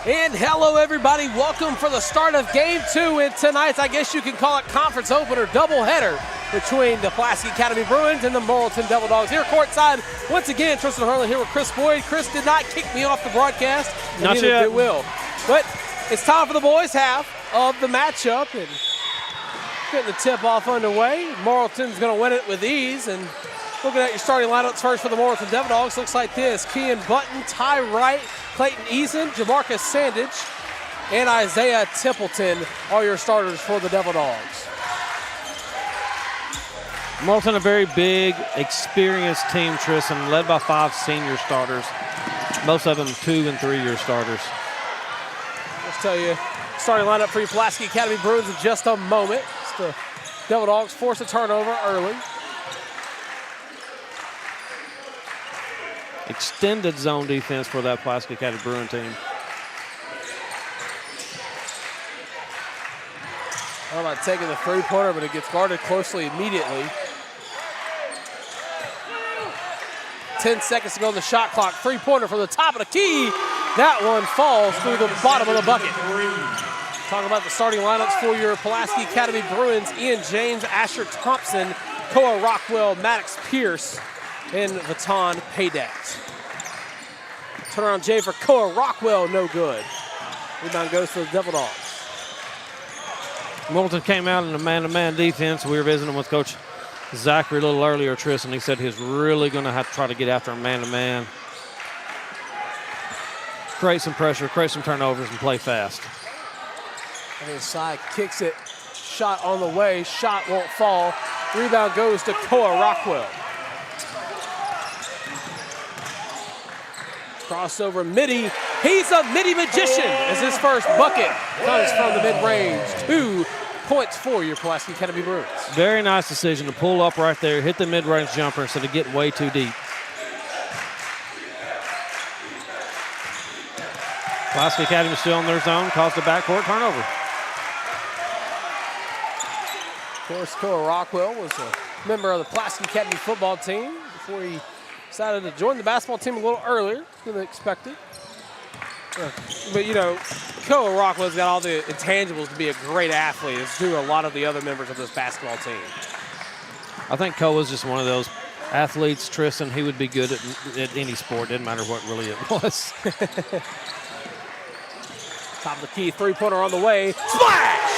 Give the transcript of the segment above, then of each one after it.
And hello, everybody. Welcome for the start of Game 2 in tonight's, I guess you can call it, conference opener doubleheader between the Pulaski Academy Bruins and the Morrilton Devil Dogs. Here courtside, once again, Tristan Harlen here with Chris Boyd. Chris did not kick me off the broadcast. Not yet. It will. But it's time for the boys' half of the matchup. And getting the tip-off underway. Morrilton's going to win it with ease. And looking at your starting lineups first for the Morrilton Devil Dogs, looks like this. Kean Button, Ty Wright, Clayton Eason, Jamarcus Sandage, and Isaiah Templeton are your starters for the Devil Dogs. Morrilton, a very big, experienced team, Tristan, led by 5 senior starters. Most of them 2- and 3-year starters. Let's tell you, starting lineup for your Pulaski Academy Bruins in just a moment. It's the Devil Dogs force a turnover early. Extended zone defense for that Pulaski Academy Bruin team. How about taking the three-pointer, but it gets guarded closely immediately. 10 seconds to go on the shot clock. Three-pointer from the top of the key. That one falls through the bottom of the bucket. Talking about the starting lineups for your Pulaski Academy Bruins: Ian James, Asher Thompson, Koa Rockwell, Maddox Pierce, and Vatan Paydat. Turnaround J for Koa Rockwell, no good. Rebound goes to the Devil Dogs. Morrilton came out in a man-to-man defense. We were visiting with Coach Zachary a little earlier, Tristan. He said he's really going to have to try to get after a man-to-man. Create some pressure, create some turnovers, and play fast. And inside, kicks it. Shot on the way. Shot won't fall. Rebound goes to Koa Rockwell. Crossover midi. He's a midi magician as his first bucket comes from the mid-range. 2 points for your Pulaski Academy Bruins. Very nice decision to pull up right there, hit the mid-range jumper instead of getting way too deep. Pulaski Academy still in their zone, caused a backcourt turnover. Of course, Koa Rockwell was a member of the Pulaski Academy football team before he decided to join the basketball team a little earlier than expected. But, you know, Koa Rockwell's got all the intangibles to be a great athlete, as do a lot of the other members of this basketball team. I think Koa's just one of those athletes, Tristan. He would be good at any sport. Didn't matter what really it was. Top of the key, three-pointer on the way. Splash!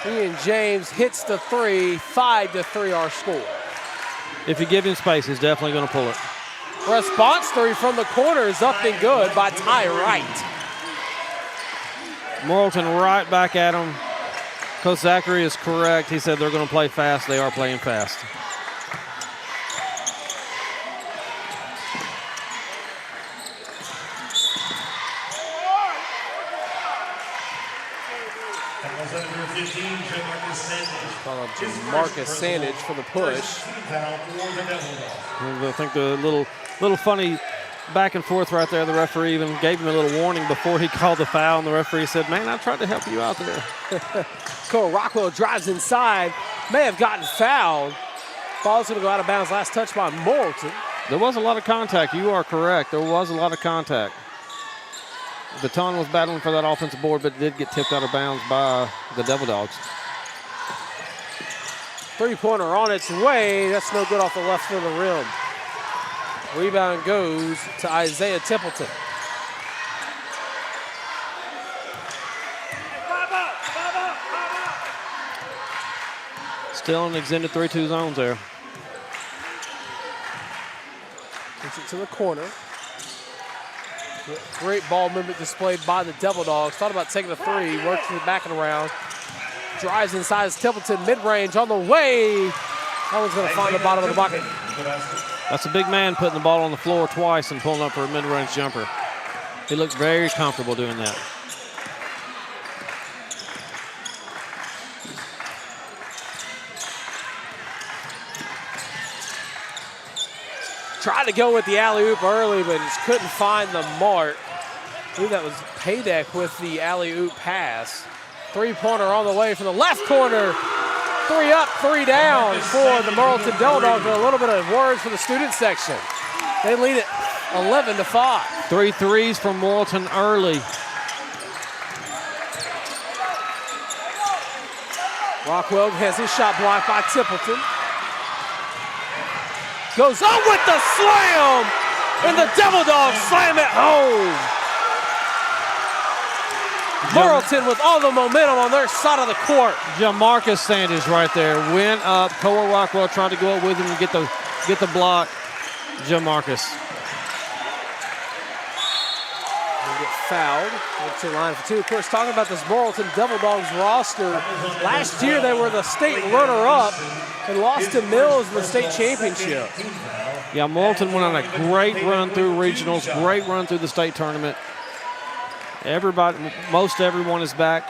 Ian James hits the three. 5-3 our score. If you give him space, he's definitely going to pull it. Response three from the corner is up and good by Ty Wright. Morrilton right back at him. Coach Zachary is correct. He said they're going to play fast. They are playing fast. Jamarcus Sandage for the push. I think the little funny back and forth right there. The referee even gave him a little warning before he called the foul, and the referee said, "Man, I tried to help you out there." Koa Rockwell drives inside, may have gotten fouled. Ball's going to go out of bounds. Last touch by Morrilton. There was a lot of contact. You are correct. There was a lot of contact. Baton was battling for that offensive board, but did get tipped out of bounds by the Devil Dogs. Three-pointer on its way. That's no good off the left of the rim. Rebound goes to Isaiah Templeton. Still in extended 3-2 zones there. Puts it to the corner. Great ball movement displayed by the Devil Dogs. Thought about taking a three, works to the back and around. Drives inside as Templeton, mid-range on the way. That one's going to find the bottom of the bucket. That's a big man putting the ball on the floor twice and pulling up for a mid-range jumper. He looked very comfortable doing that. Tried to go with the alley-oop early, but just couldn't find the mark. I believe that was Paydeck with the alley-oop pass. Three-pointer on the way from the left corner. 3 up, 3 down for the Morrilton Devil Dogs with a little bit of words for the student section. They lead it 11-5. 3 threes from Morrilton early. Rockwell has his shot blocked by Templeton. Goes up with the slam, and the Devil Dogs slam it home. Morrilton with all the momentum on their side of the court. Jamarcus Sanders right there went up. Cole Rockwell tried to go up with him and get the block. Jamarcus. They get fouled. Went to the line for 2. Of course, talking about this Morrilton Devil Dogs roster. Last year they were the state runner-up and lost to Mills in the state championship. Yeah, Morrilton went on a great run through regionals, great run through the state tournament. Most everyone is back.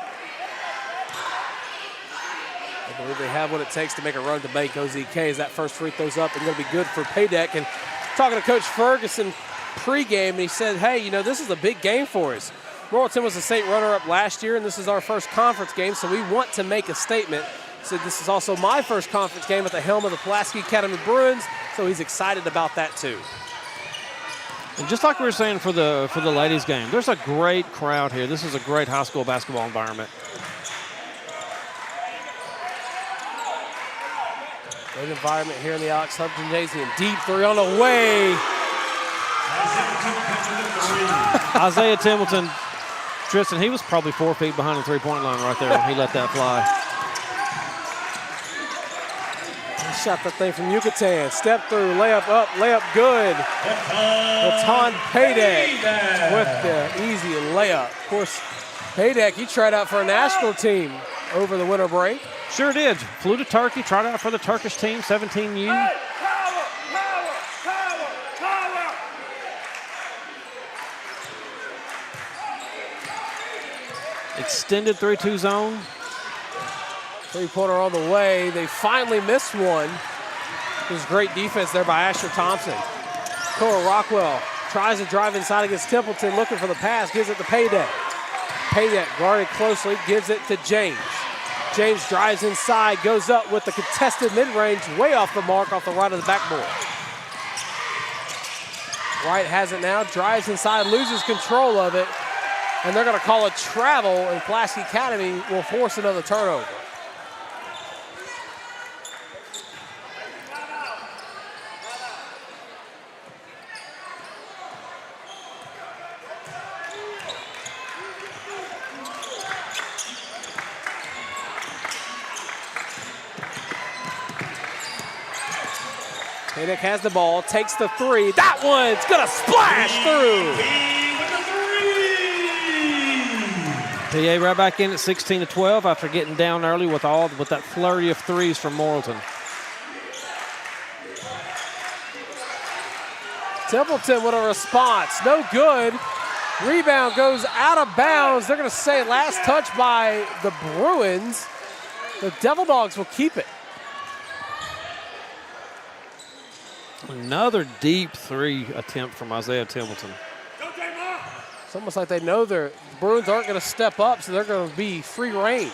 I believe they have what it takes to make a run to make OZK as that first free throw's up and going to be good for Paydeck. And talking to Coach Ferguson pregame, and he said, hey, you know, this is a big game for us. Morrilton was a state runner-up last year, and this is our first conference game, so we want to make a statement. He said, this is also my first conference game at the helm of the Pulaski Academy Bruins, so he's excited about that too. And just like we were saying for the ladies' game, there's a great crowd here. This is a great high school basketball environment. Great environment here in the Alex Hugg Gymnasium. Deep 3 on the way. Isaiah Templeton, Tristan, he was probably 4 feet behind the three-point line right there when he let that fly. He shot that thing from Yucatan. Step through, layup up, layup good. Baton Paydeck with the easy layup. Of course, Paydeck, he tried out for a national team over the winter break. Sure did. Flew to Turkey, tried out for the Turkish team, 17U. Extended 3-2 zone. Three-pointer on the way. They finally missed one. It was great defense there by Asher Thompson. Cora Rockwell tries to drive inside against Templeton, looking for the pass, gives it to Paydeck. Paydeck guarded closely, gives it to James. James drives inside, goes up with the contested mid-range, way off the mark, off the right of the backboard. Wright has it now, drives inside, loses control of it, and they're going to call a travel, and Pulaski Academy will force another turnover. Paydeck has the ball, takes the 3. That one's gonna splash through. PA right back in at 16-12 after getting down early with that flurry of threes from Morrilton. Templeton with a response, no good. Rebound goes out of bounds. They're gonna say last touch by the Bruins. The Devil Dogs will keep it. Another deep 3 attempt from Isaiah Templeton. It's almost like they know the Bruins aren't going to step up, so they're going to be free range.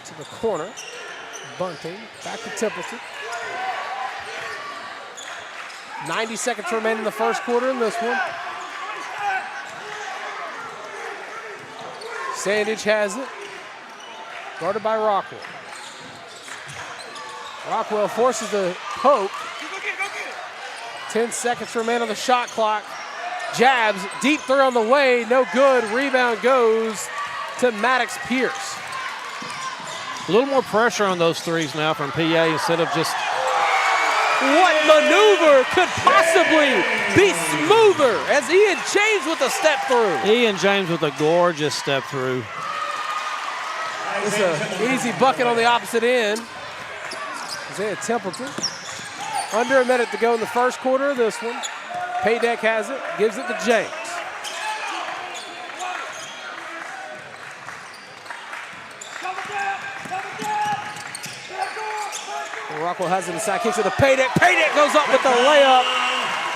To the corner. Bunting. Back to Templeton. 90 seconds remain in the first quarter in this one. Sandage has it. Guarded by Rockwell. Rockwell forces the poke. 10 seconds remain on the shot clock. Jabs, deep 3 on the way, no good. Rebound goes to Maddox Pierce. A little more pressure on those threes now from PA instead of just... What maneuver could possibly be smoother as Ian James with a step through? Ian James with a gorgeous step through. It's an easy bucket on the opposite end. Isaiah Templeton. Under a minute to go in the first quarter of this one. Paydeck has it, gives it to James. Rockwell has it inside, kicks it to Paydeck. Paydeck goes up with the layup.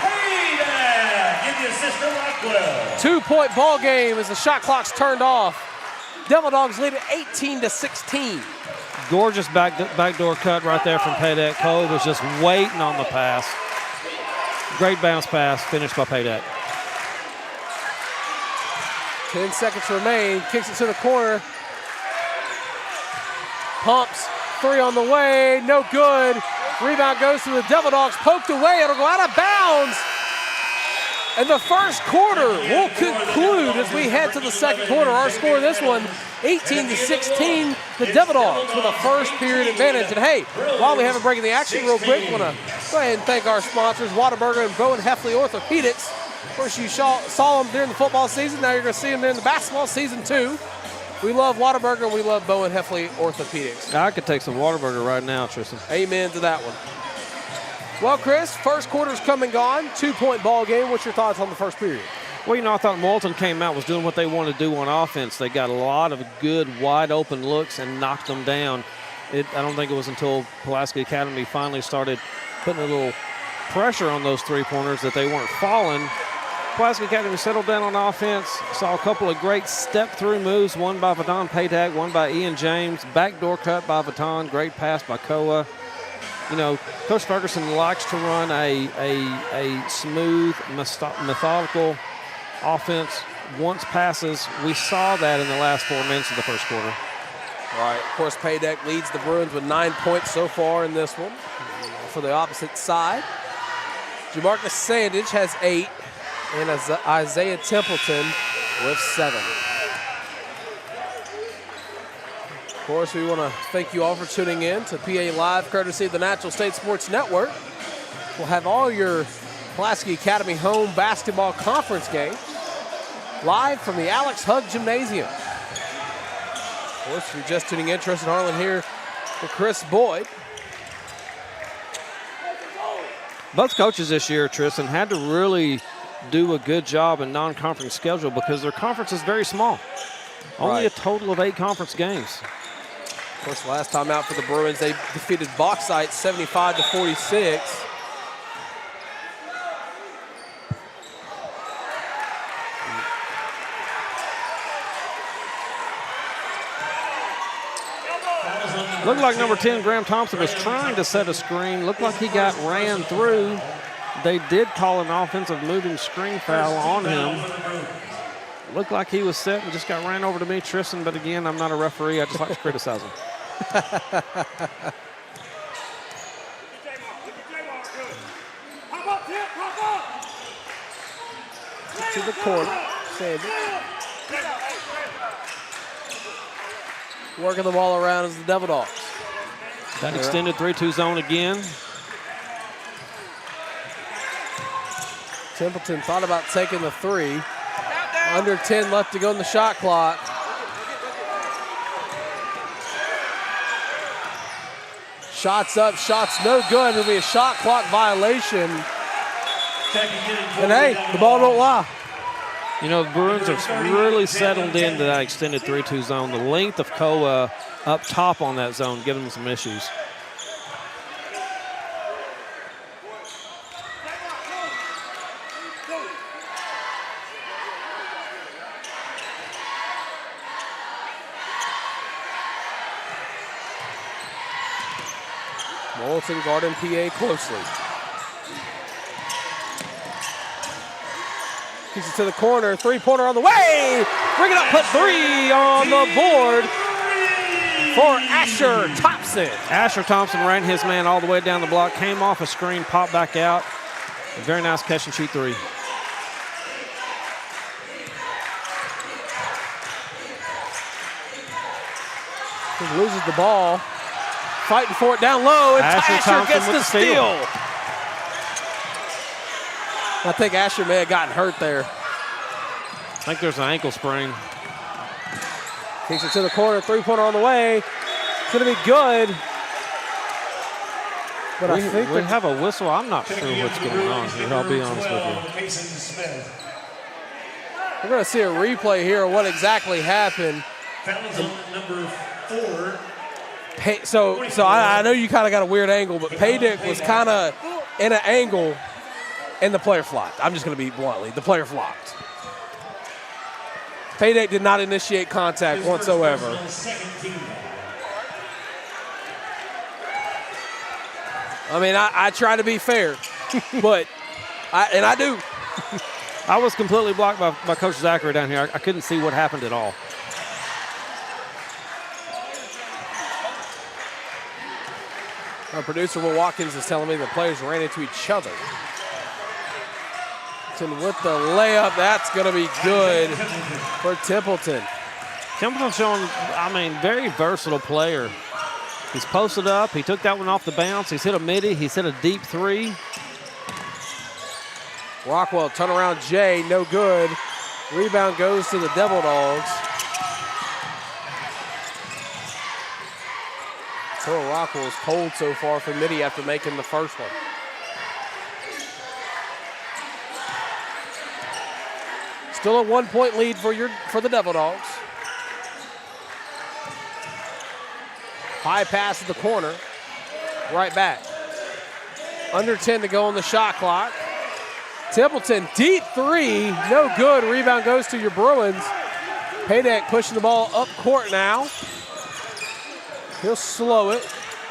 Paydeck, give the assist to Rockwell. 2-point ball game as the shot clock's turned off. Devil Dogs lead it 18-16. Gorgeous backdoor cut right there from Paydeck. Cole was just waiting on the pass. Great bounce pass, finished by Paydeck. 10 seconds remain, kicks it to the corner. Pumps, 3 on the way, no good. Rebound goes to the Devil Dogs, poked away, it'll go out of bounds. And the first quarter will conclude as we head to the second quarter. Our score in this one, 18-16, the Devil Dogs with a first period advantage. And hey, while we have a break in the action real quick, I want to go ahead and thank our sponsors, Whataburger and Bowen Heffley Orthopedics. Of course, you saw them during the football season. Now you're going to see them during the basketball season too. We love Whataburger and we love Bowen Heffley Orthopedics. I could take some Whataburger right now, Tristan. Amen to that one. Well, Chris, first quarter's come and gone. 2-point ball game. What's your thoughts on the first period? Well, I thought Morrilton came out, was doing what they wanted to do on offense. They got a lot of good, wide-open looks and knocked them down. I don't think it was until Pulaski Academy finally started putting a little pressure on those three-pointers that they weren't falling. Pulaski Academy settled down on offense, saw a couple of great step-through moves, one by Vadon Paytag, one by Ian James, backdoor cut by Vadon, great pass by Koa. Coach Ferguson likes to run a smooth, methodical offense. Once passes, we saw that in the last 4 minutes of the first quarter. Right. Of course, Paydeck leads the Bruins with 9 points so far in this one. For the opposite side, Jamarcus Sandage has 8, and Isaiah Templeton with 7. Of course, we want to thank you all for tuning in to PA Live, courtesy of the Natural State Sports Network. We'll have all your Pulaski Academy home basketball conference games live from the Alex Hugg Gymnasium. Of course, if you're just tuning in, Tristan Harlen here with Chris Boyd. Both coaches this year, Tristan, had to really do a good job in non-conference schedule because their conference is very small. Only a total of 8 conference games. Of course, last time out for the Bruins, they defeated Bauxite 75-46. Looked like number 10, Graham Thompson, was trying to set a screen. Looked like he got ran through. They did call an offensive moving screen foul on him. Looked like he was set and just got ran over to me, Tristan, but again, I'm not a referee. I just like to criticize him. To the corner. Sanders. Working the ball around as the Devil Dogs. That extended 3-2 zone again. Templeton thought about taking the 3. Under 10 left to go in the shot clock. Shots up, shots no good. It'll be a shot clock violation. And hey, the ball don't lie. The Bruins have really settled into that extended 3-2 zone. The length of Koa up top on that zone, giving them some issues. Morrilton guarding PA closely. Kicks it to the corner, 3-pointer on the way. Bring it up, put 3 on the board for Asher Thompson. Asher Thompson ran his man all the way down the block, came off a screen, popped back out. A very nice catch and shoot 3. He loses the ball. Fighting for it down low, and Asher gets the steal. I think Asher may have gotten hurt there. I think there's an ankle sprain. Kicks it to the corner, 3-pointer on the way. It's going to be good. But I think we have a whistle. I'm not sure what's going on here, I'll be honest with you. We're going to see a replay here of what exactly happened. Number 4. So I know you kind of got a weird angle, but Paydick was kind of in an angle, and the player flopped. I'm just going to be bluntly, the player flopped. Payday did not initiate contact whatsoever. I mean, I try to be fair, but I do. I was completely blocked by Coach Zachary down here. I couldn't see what happened at all. Our producer, Will Watkins, is telling me the players ran into each other. With the layup, that's going to be good for Templeton. Templeton's showing, I mean, very versatile player. He's posted up. He took that one off the bounce. He's hit a midi. He's hit a deep three. Rockwell, turnaround Jay, no good. Rebound goes to the Devil Dogs. So Rockwell's cold so far for midi after making the first one. Still a 1-point lead for the Devil Dogs. High pass at the corner. Right back. Under 10 to go on the shot clock. Templeton, deep three, no good. Rebound goes to your Bruins. Payday pushing the ball up court now. He'll slow it.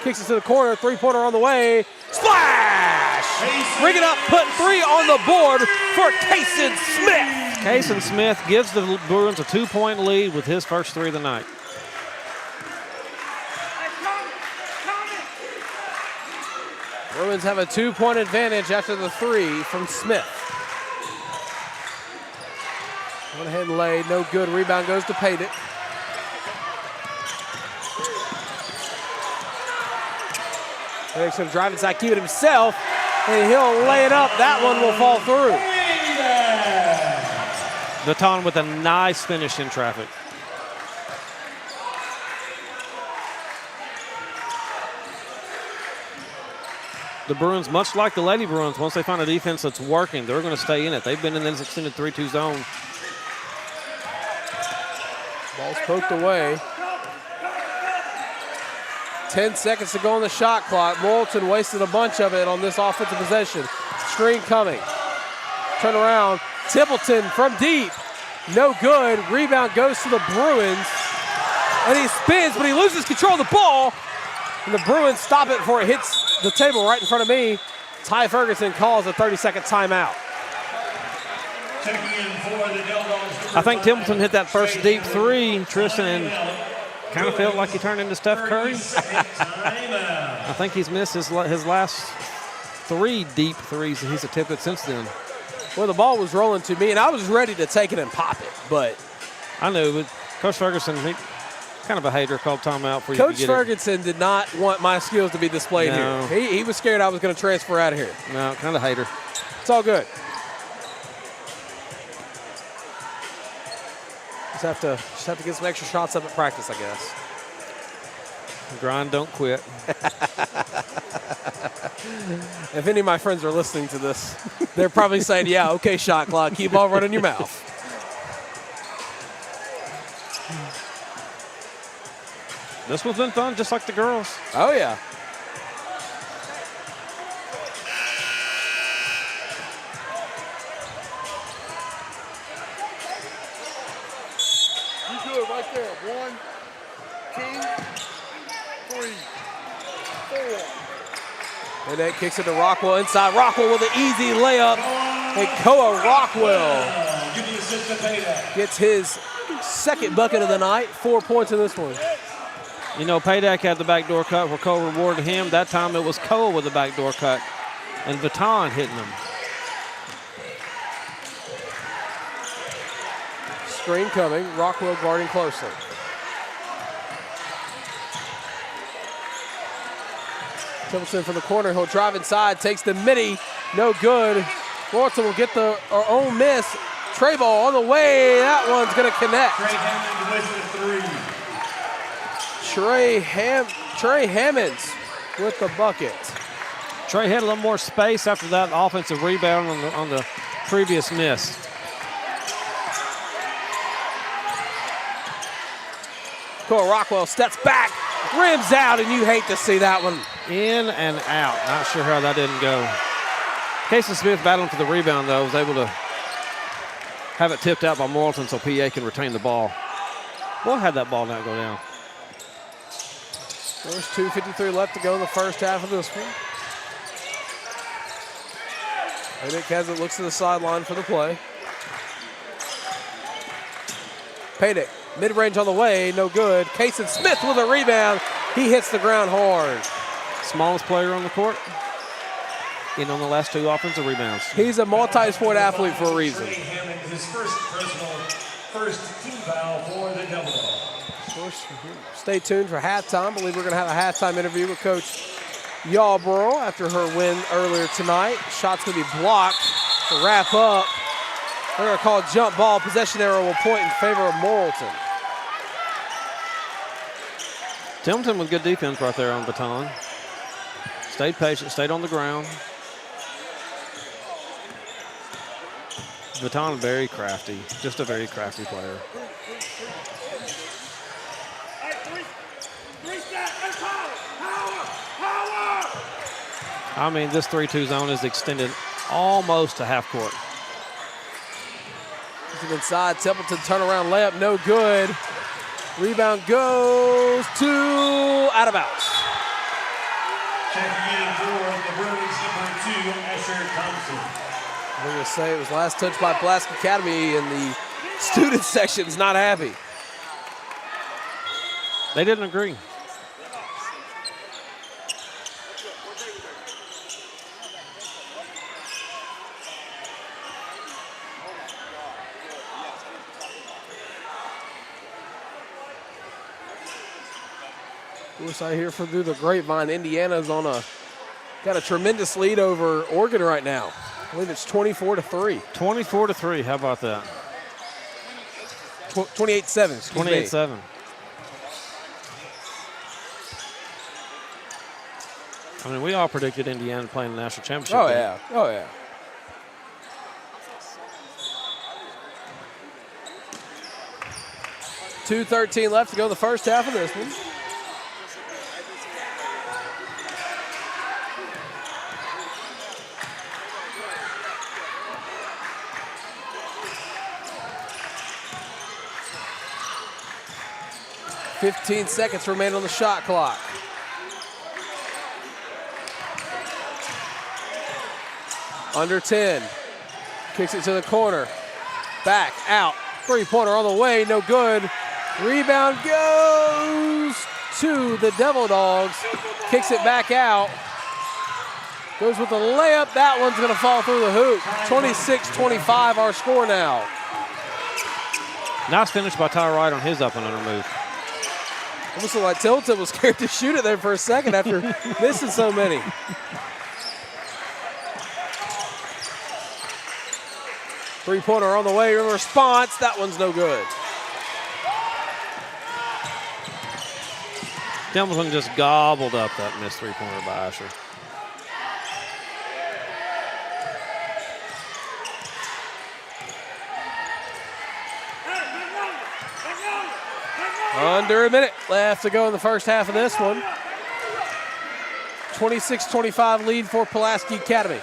Kicks it to the corner. Three-pointer on the way. Splash! Ring it up, put three on the board for Kason Smith. Kason Smith gives the Bruins a 2-point lead with his first three of the night. Bruins have a 2-point advantage after the three from Smith. Went ahead and laid, no good. Rebound goes to Paydick. Paydick's going to drive inside, keep it himself, and he'll lay it up. That one will fall through. Baton with a nice finish in traffic. The Bruins, much like the Lady Bruins, once they find a defense that's working, they're going to stay in it. They've been in this extended 3-2 zone. Ball's poked away. 10 seconds to go on the shot clock. Morrilton wasted a bunch of it on this offensive possession. Screen coming. Turn around. Templeton from deep. No good. Rebound goes to the Bruins. And he spins, but he loses control of the ball. And the Bruins stop it before it hits the table right in front of me. Ty Ferguson calls a 30-second timeout. Checking in for the Devils. I think Templeton hit that first deep three, Tristan, and kind of felt like he turned into Steph Curry. I think he's missed his last three deep threes that he's attempted since then. Well, the ball was rolling to me, and I was ready to take it and pop it, but I knew, but Coach Ferguson, he kind of a hater, called timeout for you. Coach Ferguson did not want my skills to be displayed here. He was scared I was going to transfer out of here. No, kind of hater. It's all good. Just have to get some extra shots up at practice, I guess. Grind, don't quit. If any of my friends are listening to this, they're probably saying, yeah, okay, shot clock, keep on running your mouth. This one's been fun, just like the girls. Oh, yeah. You do it right there. 1, 2, 3, 4. And that kicks it to Rockwell inside. Rockwell with an easy layup. And Koa Rockwell gets his second bucket of the night. 4 points in this one. You know, Paydak had the backdoor cut where Koa rewarded him. That time it was Koa with the backdoor cut and Vuitton hitting him. Screen coming. Rockwell guarding closely. Templeton from the corner. He'll drive inside. Takes the midi. No good. Morrilton will get the own miss. Trey ball on the way. That one's going to connect. Trey Hammonds with the bucket. Trey had a little more space after that offensive rebound on the previous miss. Cole Rockwell steps back, rims out, and you hate to see that one. In and out. Not sure how that didn't go. Kason Smith battling for the rebound, though, was able to have it tipped out by Morrilton so PA can retain the ball. We'll have that ball not go down. There's 2:53 left to go in the first half of this one. Nick has it, looks to the sideline for the play. Paydick, mid-range on the way, no good. Kason Smith with a rebound. He hits the ground hard. Smallest player on the court. In on the last 2 offensive rebounds. He's a multi-sport athlete for a reason. His first team foul for the Devil Dogs. Stay tuned for halftime. I believe we're going to have a halftime interview with Coach Yarborough after her win earlier tonight. Shot's going to be blocked to wrap up. They're going to call jump ball. Possession arrow will point in favor of Morrilton. Templeton with good defense right there on Baton. Stayed patient, stayed on the ground. Baton very crafty, just a very crafty player. I mean, this 3-2 zone is extended almost to half court. Inside, Templeton turnaround layup, no good. Rebound goes to out of bounds. Checking in for the Bruins, number 2, Asher Thompson. I'm going to say it was last touch by Pulaski Academy, and the student section's not happy. They didn't agree. Of course, I hear through the grapevine, Indiana's got a tremendous lead over Oregon right now. I believe it's 24-3. 24-3, how about that? 28-7. 28-7. I mean, we all predicted Indiana playing the national championship. Oh, yeah. Oh, yeah. $2:13 left to go in the first half of this one. $15 seconds remain on the shot clock. Under 10. Kicks it to the corner. Back, out. Three-pointer on the way, no good. Rebound goes to the Devil Dogs. Kicks it back out. Goes with the layup. That one's going to fall through the hoop. 26-25 our score now. Nice finish by Ty Wright on his up and under move. Almost looked like Tilton was scared to shoot it there for a second after missing so many. Three-pointer on the way in response. That one's no good. Templeton just gobbled up that missed three-pointer by Asher. Under a minute left to go in the first half of this one. 26-25 lead for Pulaski Academy.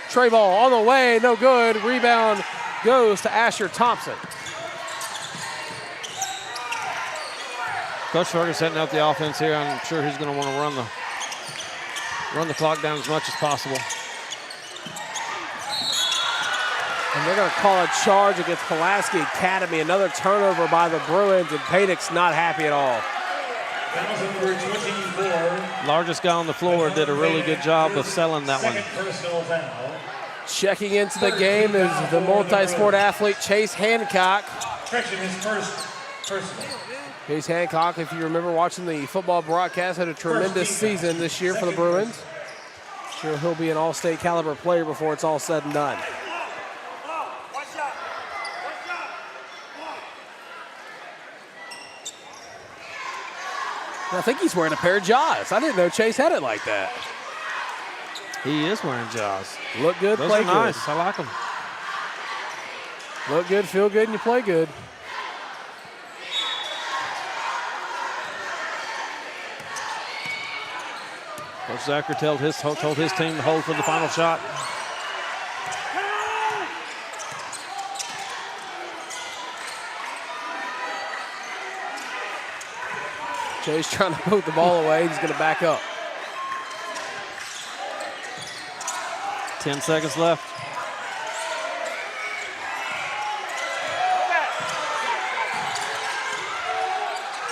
Tray ball on the way, no good. Rebound goes to Asher Thompson. Coach Ferguson setting up the offense here. I'm sure he's going to want to run the clock down as much as possible. And they're going to call a charge against Pulaski Academy. Another turnover by the Bruins, and Paydick's not happy at all. Number 24. Largest guy on the floor did a really good job of selling that one. Personal foul. Checking into the game is the multi-sport athlete Chase Hancock. Correction, his first personal. Chase Hancock, if you remember watching the football broadcast, had a tremendous season this year for the Bruins. Sure, he'll be an all-state caliber player before it's all said and done. I think he's wearing a pair of Jaws. I didn't know Chase had it like that. He is wearing Jaws. Look good, Those play are nice. good. I like them. Look good, feel good, and you play good. Coach Zachary told his team to hold for the final shot. Jay's trying to move the ball away. He's going to back up. 10 seconds left.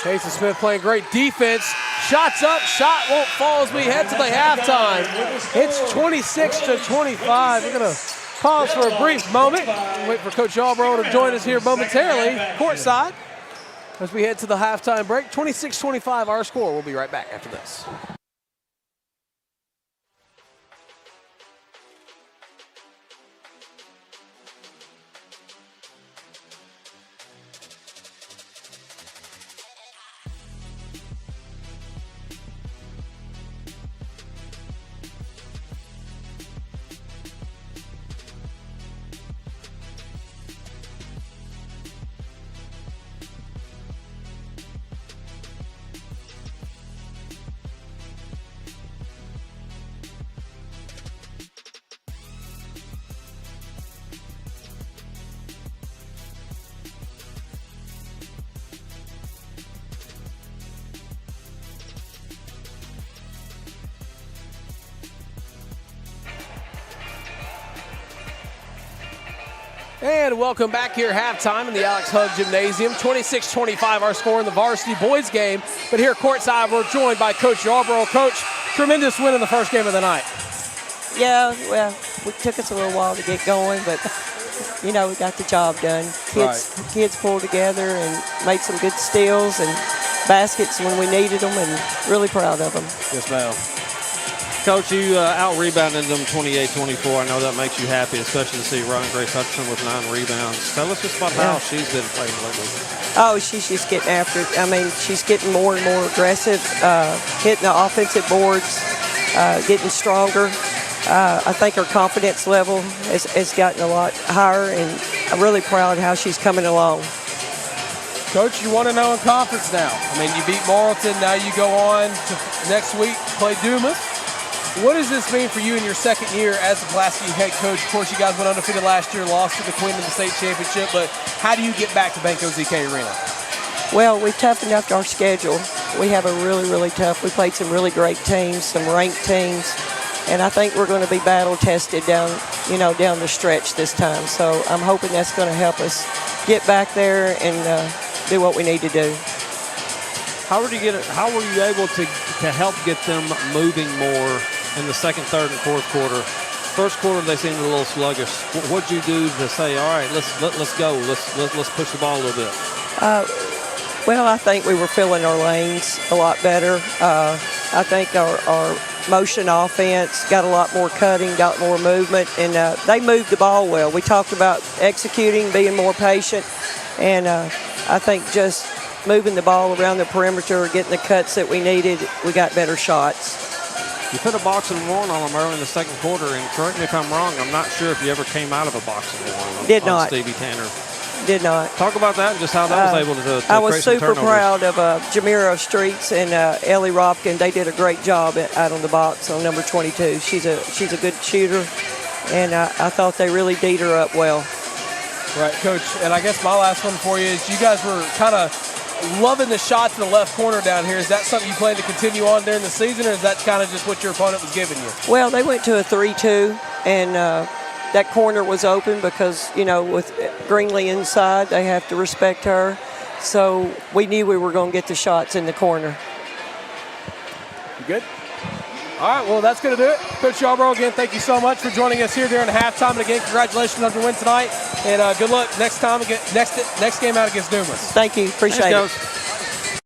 Jason Smith playing great defense. Shots up, shot won't fall as we head to the halftime. It's 26-25. We're going to pause for a brief moment. Wait for Coach Yarbrough to join us here momentarily, courtside, as we head to the halftime break. 26-25, our score. We'll be right back after this. And welcome back here, halftime in the Alex Hugg Gymnasium. 26-25 our score in the varsity boys game. But here courtside, we're joined by Coach Yarbrough. Coach, tremendous win in the first game of the night. Yeah, well, it took us a little while to get going, but, you know, we got the job done. Kids pulled together and made some good steals and baskets when we needed them, and really proud of them. Yes, ma'am. Coach, you out-rebounded them 28-24. I know that makes you happy, especially to see Ryan Grace Hutchinson with 9 rebounds. Tell us just about how she's been playing lately. Oh, she's just getting after it. I mean, she's getting more and more aggressive, hitting the offensive boards, getting stronger. I think her confidence level has gotten a lot higher, and I'm really proud how she's coming along. Coach, you want to know in conference now. I mean, you beat Morrilton. Now you go on to next week, play Dumas. What does this mean for you in your second year as the Pulaski head coach? Of course, you guys went undefeated last year, lost to the Queen in the state championship, but how do you get back to Banco ZK Arena? Well, we toughened up our schedule. We have a really, really tough. We played some really great teams, some ranked teams, and I think we're going to be battle-tested down the stretch this time. So I'm hoping that's going to help us get back there and do what we need to do. How were you able to help get them moving more in the second, third, and fourth quarter? First quarter, they seemed a little sluggish. What'd you do to say, all right, let's go, let's push the ball a little bit? Well, I think we were filling our lanes a lot better. I think our motion offense got a lot more cutting, got more movement, and they moved the ball well. We talked about executing, being more patient, and I think just moving the ball around the perimeter, getting the cuts that we needed, we got better shots. You put a boxing one on them early in the second quarter, and correct me if I'm wrong, I'm not sure if you ever came out of a boxing one Did on not. Stevie Tanner. Did not. Talk about that and just how that was able to I was create some super turnovers. proud of Jamira Streets and Ellie Ropkin. They did a great job out on the box on number 22. She's a good shooter, and I thought they really beat her up well. Right, Coach, and I guess my last one for you is you guys were kind of loving the shots in the left corner down here. Is that something you plan to continue on during the season, or is that kind of just what your opponent was giving you? Well, they went to a 3-2, and that corner was open because, with Greenlee inside, they have to respect her. So we knew we were going to get the shots in the corner. You good? All right, well, that's going to do it. Coach Yarbrough, again, thank you so much for joining us here during halftime. And again, congratulations on your win tonight. And good luck next time, next game out against Dumas. Thank you. Appreciate it.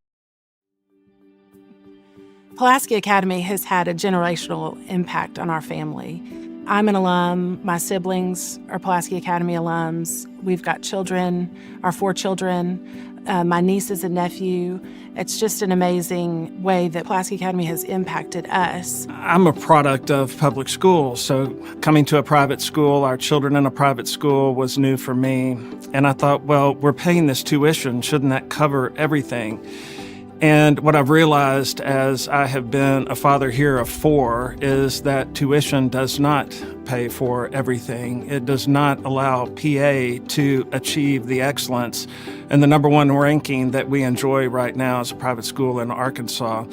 Pulaski Academy has had a generational impact on our family. I'm an alum. My siblings are Pulaski Academy alums. We've got children, our 4 children, my nieces and nephew. It's just an amazing way that Pulaski Academy has impacted us. I'm a product of public school, so coming to a private school, our children in a private school was new for me. And I thought, well, we're paying this tuition. Shouldn't that cover everything? And what I've realized as I have been a father here of 4 is that tuition does not pay for everything. It does not allow PA to achieve the excellence and the #1 ranking that we enjoy right now as a private school in Arkansas.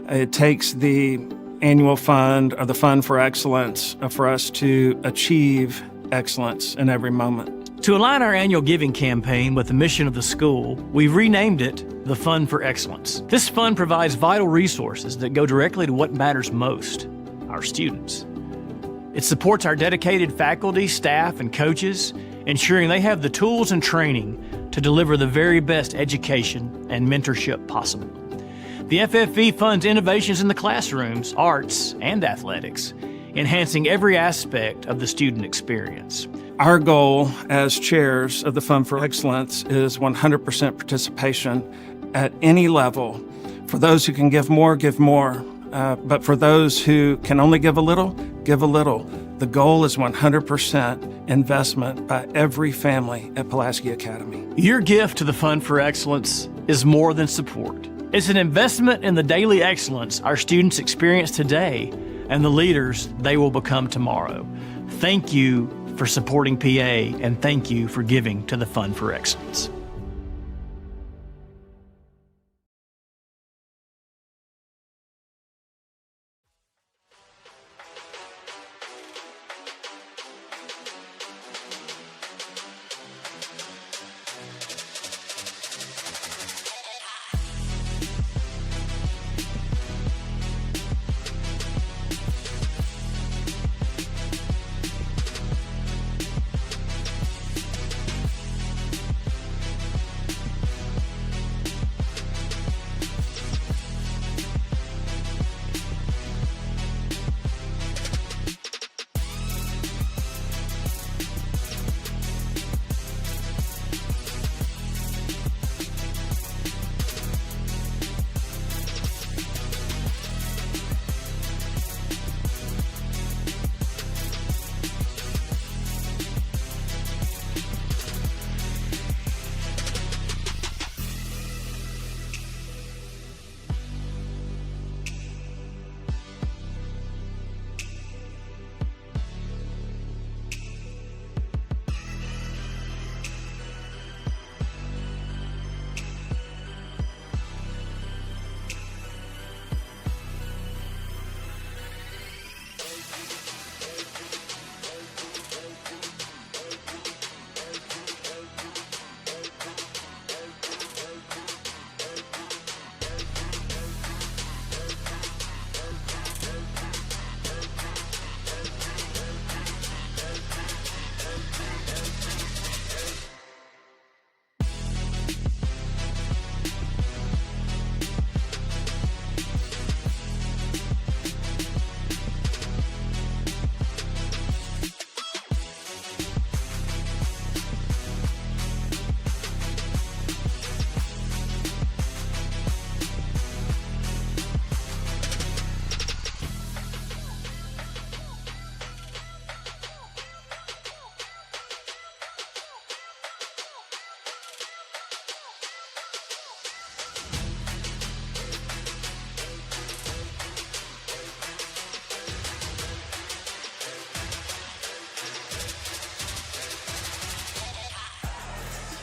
It takes the annual fund or the Fund for Excellence for us to achieve excellence in every moment. To align our annual giving campaign with the mission of the school, we've renamed it the Fund for Excellence. This fund provides vital resources that go directly to what matters most, our students. It supports our dedicated faculty, staff, and coaches, ensuring they have the tools and training to deliver the very best education and mentorship possible. The FFE funds innovations in the classrooms, arts, and athletics, enhancing every aspect of the student experience. Our goal as chairs of the Fund for Excellence is 100% participation at any level. For those who can give more, but for those who can only give a little, give a little. The goal is 100% investment by every family at Pulaski Academy. Your gift to the Fund for Excellence is more than support. It's an investment in the daily excellence our students experience today and the leaders they will become tomorrow. Thank you for supporting PA, and thank you for giving to the Fund for Excellence.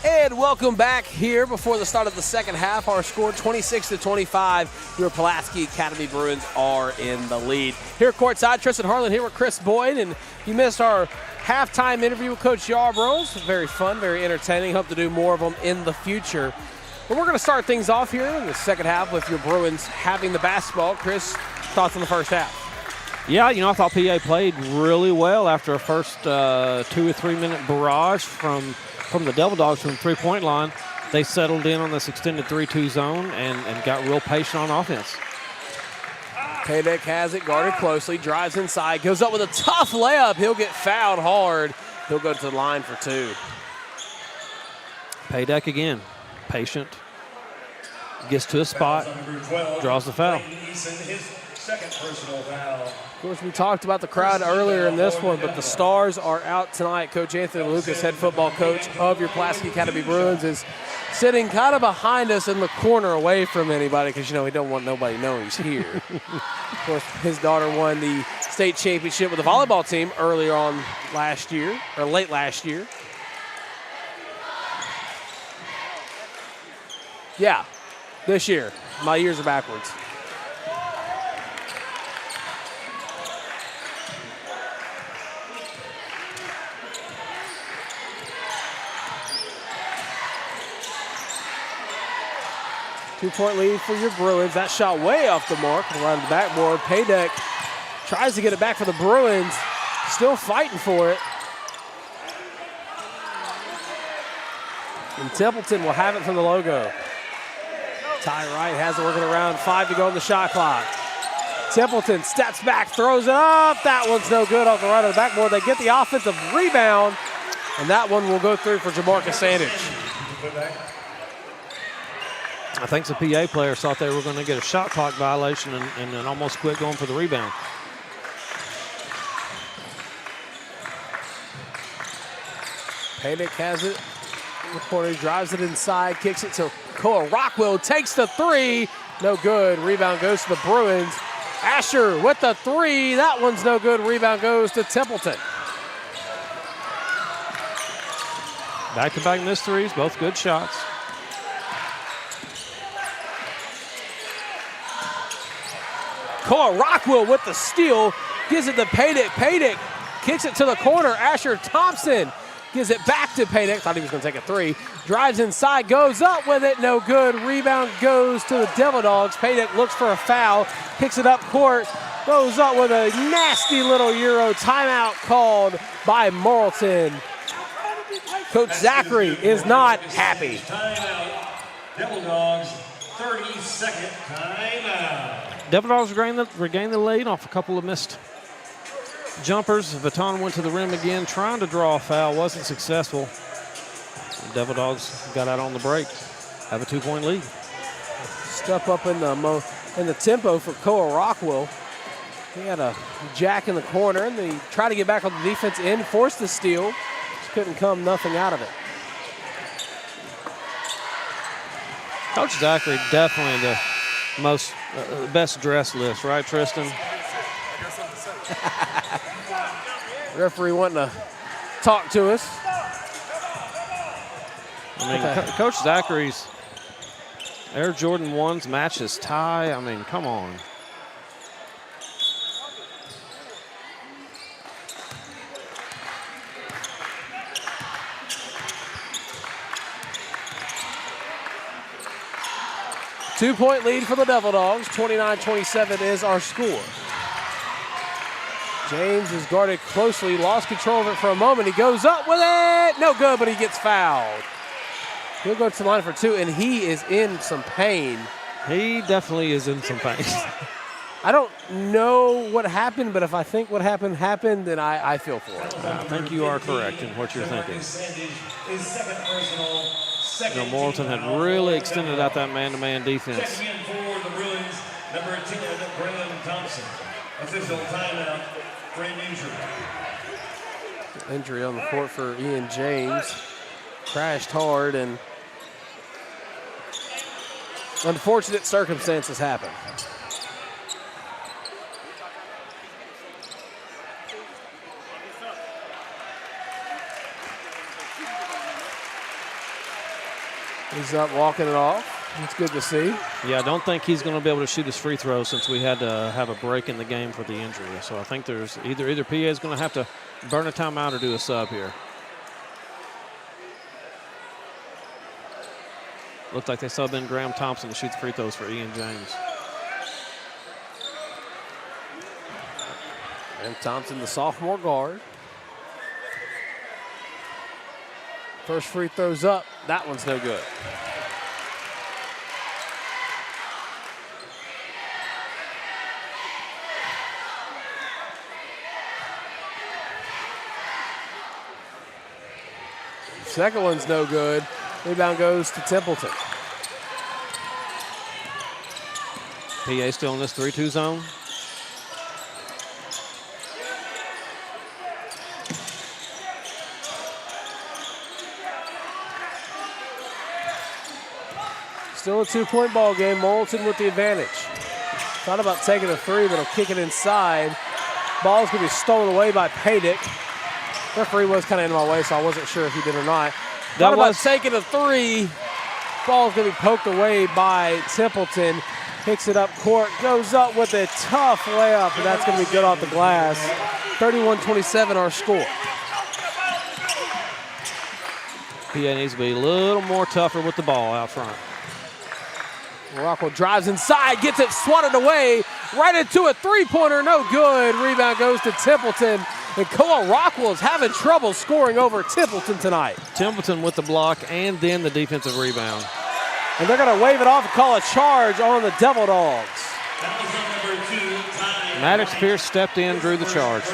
And welcome back here before the start of the second half. Our score 26-25. Your Pulaski Academy Bruins are in the lead. Here courtside, Tristan Harlen here with Chris Boyd. And you missed our halftime interview with Coach Yarbrough. Very fun, very entertaining. Hope to do more of them in the future. But we're going to start things off here in the second half with your Bruins having the basketball. Chris, thoughts on the first half? Yeah, I thought PA played really well after a first 2 or 3 minute barrage from the Devil Dogs from the three-point line. They settled in on this extended 3-2 zone and got real patient on offense. Paydeck has it, guarded closely, drives inside, goes up with a tough layup. He'll get fouled hard. He'll go to the line for 2. Paydeck again, patient, gets to a spot, draws the foul. second personal foul. Of course, we talked about the crowd earlier in this one, but the Stars are out tonight. Coach Anthony Lucas, head football coach of your Pulaski Academy Bruins, is sitting kind of behind us in the corner away from anybody because, he don't want nobody knowing he's here. Of course, his daughter won the state championship with the volleyball team earlier on last year, or late last year. Yeah, this year. My years are backwards. Two-point lead for your Bruins. That shot way off the mark, around the backboard. Paydeck tries to get it back for the Bruins. Still fighting for it. And Templeton will have it for the logo. Ty Wright has it working around. 5 to go on the shot clock. Templeton steps back, throws it up. That one's no good off the right of the backboard. They get the offensive rebound, and that one will go through for Jamarcus Sandage. I think the PA players thought they were going to get a shot clock violation and then almost quit going for the rebound. Paydick has it. Corner drives it inside, kicks it to Koa Rockwell, takes the three. No good. Rebound goes to the Bruins. Asher with the three. That one's no good. Rebound goes to Templeton. Back-to-back missed threes, both good shots. Koa Rockwell with the steal, gives it to Paydick. Paydick kicks it to the corner. Asher Thompson gives it back to Paydick. Thought he was going to take a three. Drives inside, goes up with it. No good. Rebound goes to the Devil Dogs. Paydick looks for a foul, picks it up court, goes up with a nasty little Euro. Timeout called by Morrilton. Coach Zachary is not happy. Timeout. Devil Dogs, 30-second timeout. Devil Dogs regained the lead off a couple of missed jumpers. Vuitton went to the rim again, trying to draw a foul, wasn't successful. The Devil Dogs got out on the break, have a 2-point lead. Step up in the tempo for Koa Rockwell. He had a jack in the corner, and they tried to get back on the defense end, forced the steal. Just couldn't come nothing out of it. Coach Zachary definitely the most best dress list, right, Tristan? Referee wanting to talk to us. I mean, Coach Zachary's Air Jordan 1s match his tie. I mean, come on. Two-point lead for the Devil Dogs. 29-27 is our score. James is guarded closely, lost control of it for a moment. He goes up with it. No good, but he gets fouled. He'll go to the line for two, and he is in some pain. He definitely is in some pain. I don't know what happened, but if I think what happened, then I feel for it. I think you are correct in what you're thinking. Morrilton had really extended out that man-to-man defense. Checking in for the Bruins, number 10, Brandon Thompson. Official timeout for an injury. Injury on the court for Ian James. Crashed hard, and unfortunate circumstances happen. He's not walking it off. It's good to see. Yeah, I don't think he's going to be able to shoot his free throw since we had to have a break in the game for the injury. So I think there's either PA is going to have to burn a timeout or do a sub here. Looks like they subbed in Graham Thompson to shoot the free throws for Ian James. And Thompson, the sophomore guard. First free throw's up. That one's no good. Second one's no good. Rebound goes to Templeton. PA still in this 3-2 zone. Still a 2-point ball game. Morrilton with the advantage. Thought about taking a three, but he'll kick it inside. Ball's going to be stolen away by Paydick. Referee was kind of in my way, so I wasn't sure if he did or not. Thought about taking a three. Ball's going to be poked away by Templeton. Picks it up court, goes up with a tough layup, and that's going to be good off the glass. 31-27 our score. PA needs to be a little more tougher with the ball out front. Rockwell drives inside, gets it swatted away, right into a three-pointer, no good. Rebound goes to Templeton, and Koa Rockwell is having trouble scoring over Templeton tonight. Templeton with the block and then the defensive rebound. And they're going to wave it off and call a charge on the Devil Dogs. Maddox Pierce stepped in, drew the charge.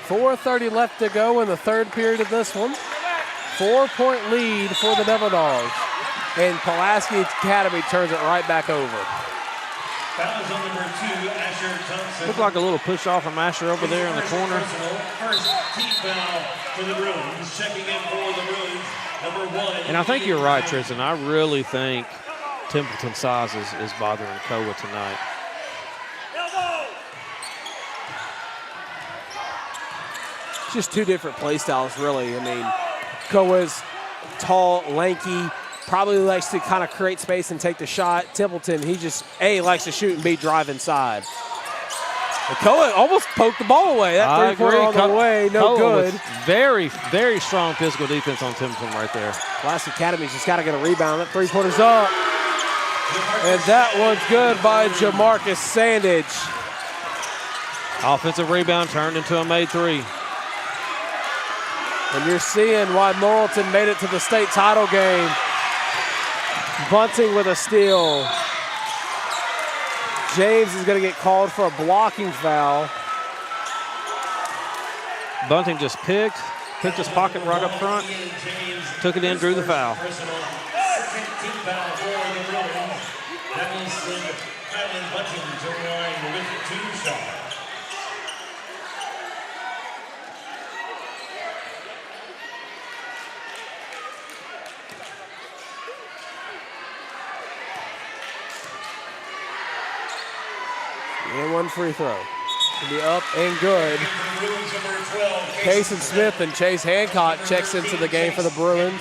.430 left to go in the third period of this one. 4-point lead for the Devil Dogs. And Pulaski Academy turns it right back over. Foul is on number 2, Asher Thompson. Looked like a little push off from Asher over there in the corner. First team foul for the Bruins. Checking in for the Bruins, number 1. And I think you're right, Tristan. I really think Templeton's size is bothering Koa tonight. Just two different play styles, really. I mean, Koa's tall, lanky, probably likes to kind of create space and take the shot. Templeton, he just, A, likes to shoot and B, drive inside. And Koa almost poked the ball away. That three-pointer on the way, no good. Very, very strong physical defense on Templeton right there. Pulaski Academy's just got to get a rebound. That three-pointer's up. And that one's good by Jamarcus Sandage. Offensive rebound turned into a made three. And you're seeing why Morrilton made it to the state title game. Bunting with a steal. James is going to get called for a blocking foul. Bunting just picked his pocket right up front, took it in, drew the foul. Second team foul for the Bruins. That will send Kylan Bunting to the line with 2 shots. And one free throw. It'll be up and good. Cason Smith and Chase Hancock checks into the game for the Bruins.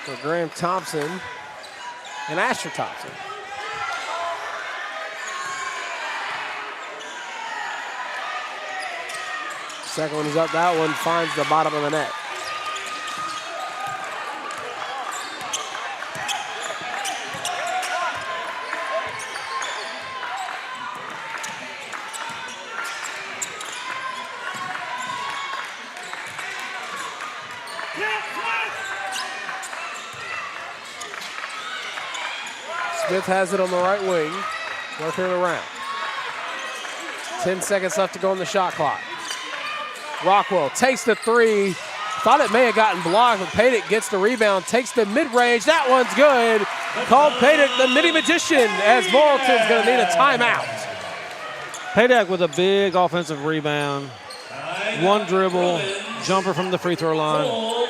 For Graham Thompson and Asher Thompson. Second one is up. That one finds the bottom of the net. Smith has it on the right wing, working it around. 10 seconds left to go on the shot clock. Rockwell takes the three. Thought it may have gotten blocked, but Paydick gets the rebound, takes the mid-range. That one's good. Called Paydick the mini magician as Morrilton's going to need a timeout. Paydick with a big offensive rebound. One dribble, jumper from the free throw line.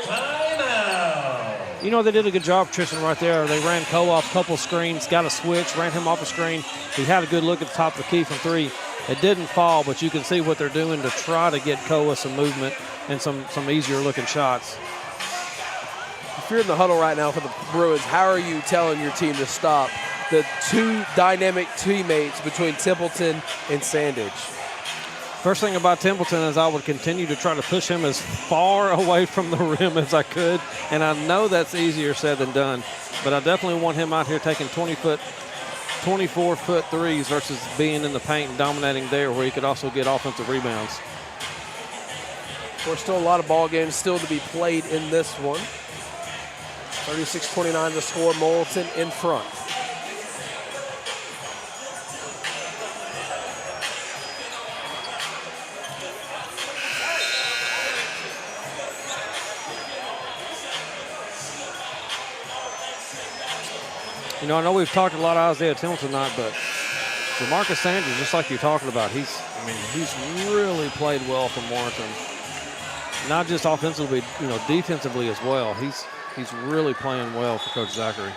You know, they did a good job, Tristan, right there. They ran Koa off a couple screens, got a switch, ran him off a screen. He had a good look at the top of the key from three. It didn't fall, but you can see what they're doing to try to get Koa some movement and some easier-looking shots. If you're in the huddle right now for the Bruins, how are you telling your team to stop the two dynamic teammates between Templeton and Sandage? First thing about Templeton is I would continue to try to push him as far away from the rim as I could, and I know that's easier said than done, but I definitely want him out here taking 24-foot threes versus being in the paint and dominating there where he could also get offensive rebounds. There's still a lot of ball games still to be played in this one. 36-29 the score, Morrilton in front. You know, I know we've talked a lot of Isaiah Templeton tonight, but DeMarcus Sanders, just like you're talking about, he's really played well for Morrilton. Not just offensively, you know, defensively as well. He's really playing well for Coach Zachary.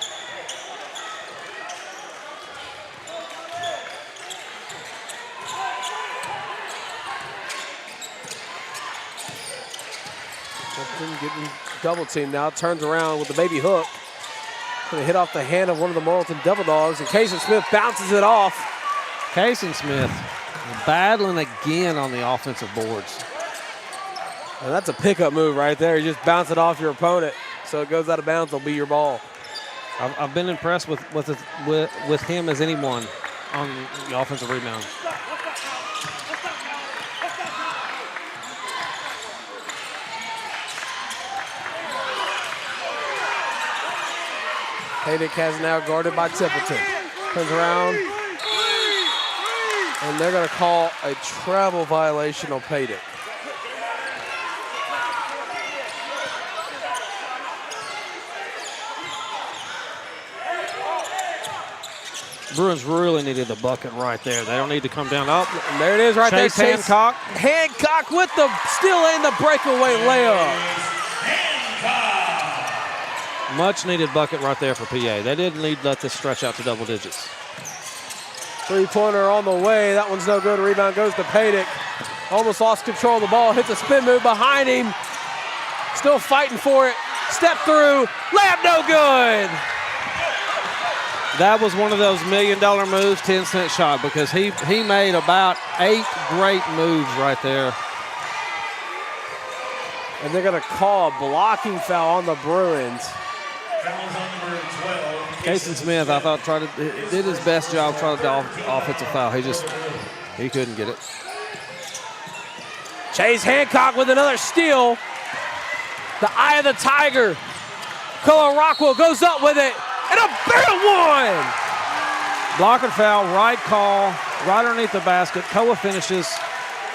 Getting double teamed now, turns around with the baby hook. Gonna hit off the hand of one of the Morrilton Devil Dogs, and Kason Smith bounces it off. Kason Smith battling again on the offensive boards. And that's a pickup move right there. You just bounce it off your opponent, so it goes out of bounds. It'll be your ball. I've been impressed with him as anyone on the offensive rebound. Haydick has now guarded by Templeton. Turns around, and they're going to call a travel violation on Haydick. Bruins really needed the bucket right there. They don't need to come down. Oh, and there it is right there. Chase Hancock. Hancock with the steal and the breakaway layup. Much needed bucket right there for PA. They didn't need to let this stretch out to double digits. Three-pointer on the way. That one's no good. Rebound goes to Haydick. Almost lost control of the ball. Hits a spin move behind him. Still fighting for it. Step through. Layup no good. That was one of those $1 million moves, 10-cent shot, because he made about 8 great moves right there. And they're going to call a blocking foul on the Bruins. Fouls on number 12. Kason Smith, I thought, did his best job trying to offensive foul. He couldn't get it. Chase Hancock with another steal. The eye of the tiger. Colin Rockwell goes up with it. And a big one! Blocking foul, right call, right underneath the basket. Koa finishes.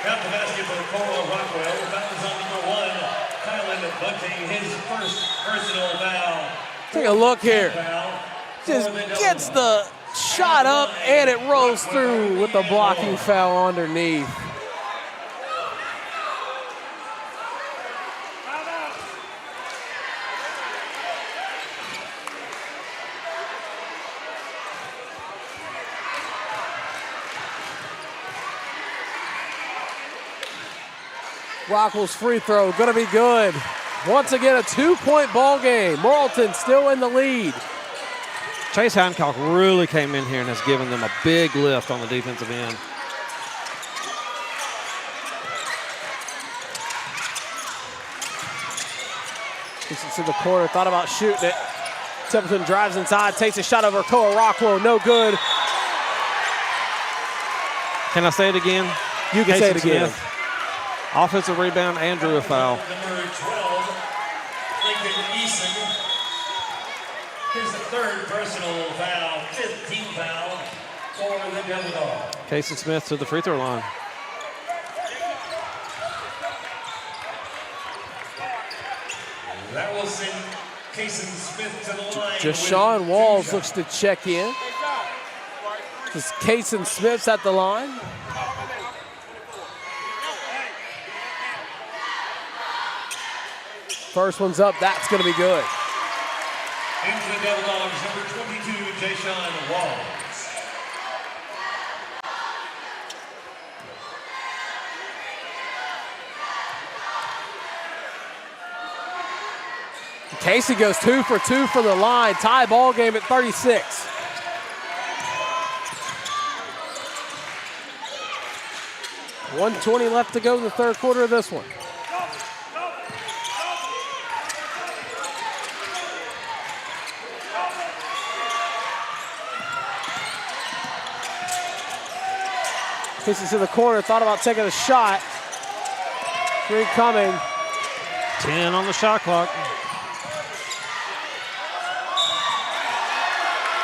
Got the basket for Cole Rockwell. Fouls on number 1. Kylan Bunting, his first personal foul. Take a look here. Just gets the shot up and it rolls through with the blocking foul underneath. Rockwell's free throw gonna be good. Once again, a 2-point ball game. Morrilton still in the lead. Chase Hancock really came in here and has given them a big lift on the defensive end. It's in the corner, thought about shooting it. Templeton drives inside, takes a shot over Koa Rockwell, no good. Can I say it again? You can say it again. Smith. Offensive rebound and drew a foul. Number 12, Lincoln Eason. Here's the third personal foul, 15th foul for the Devil Dogs. Kason Smith to the free throw line. That will send Kason Smith to the line. Deshaun Walls looks to check in. This Kason Smith's at the line. First one's up, that's gonna be good. Into the Devil Dogs, number 22, Deshaun Walls. Casey goes 2 for 2 from the line. Tie ball game at 36. $1:20 left to go in the third quarter of this one. Kisses to the corner, thought about taking a shot. Three coming. 10 on the shot clock.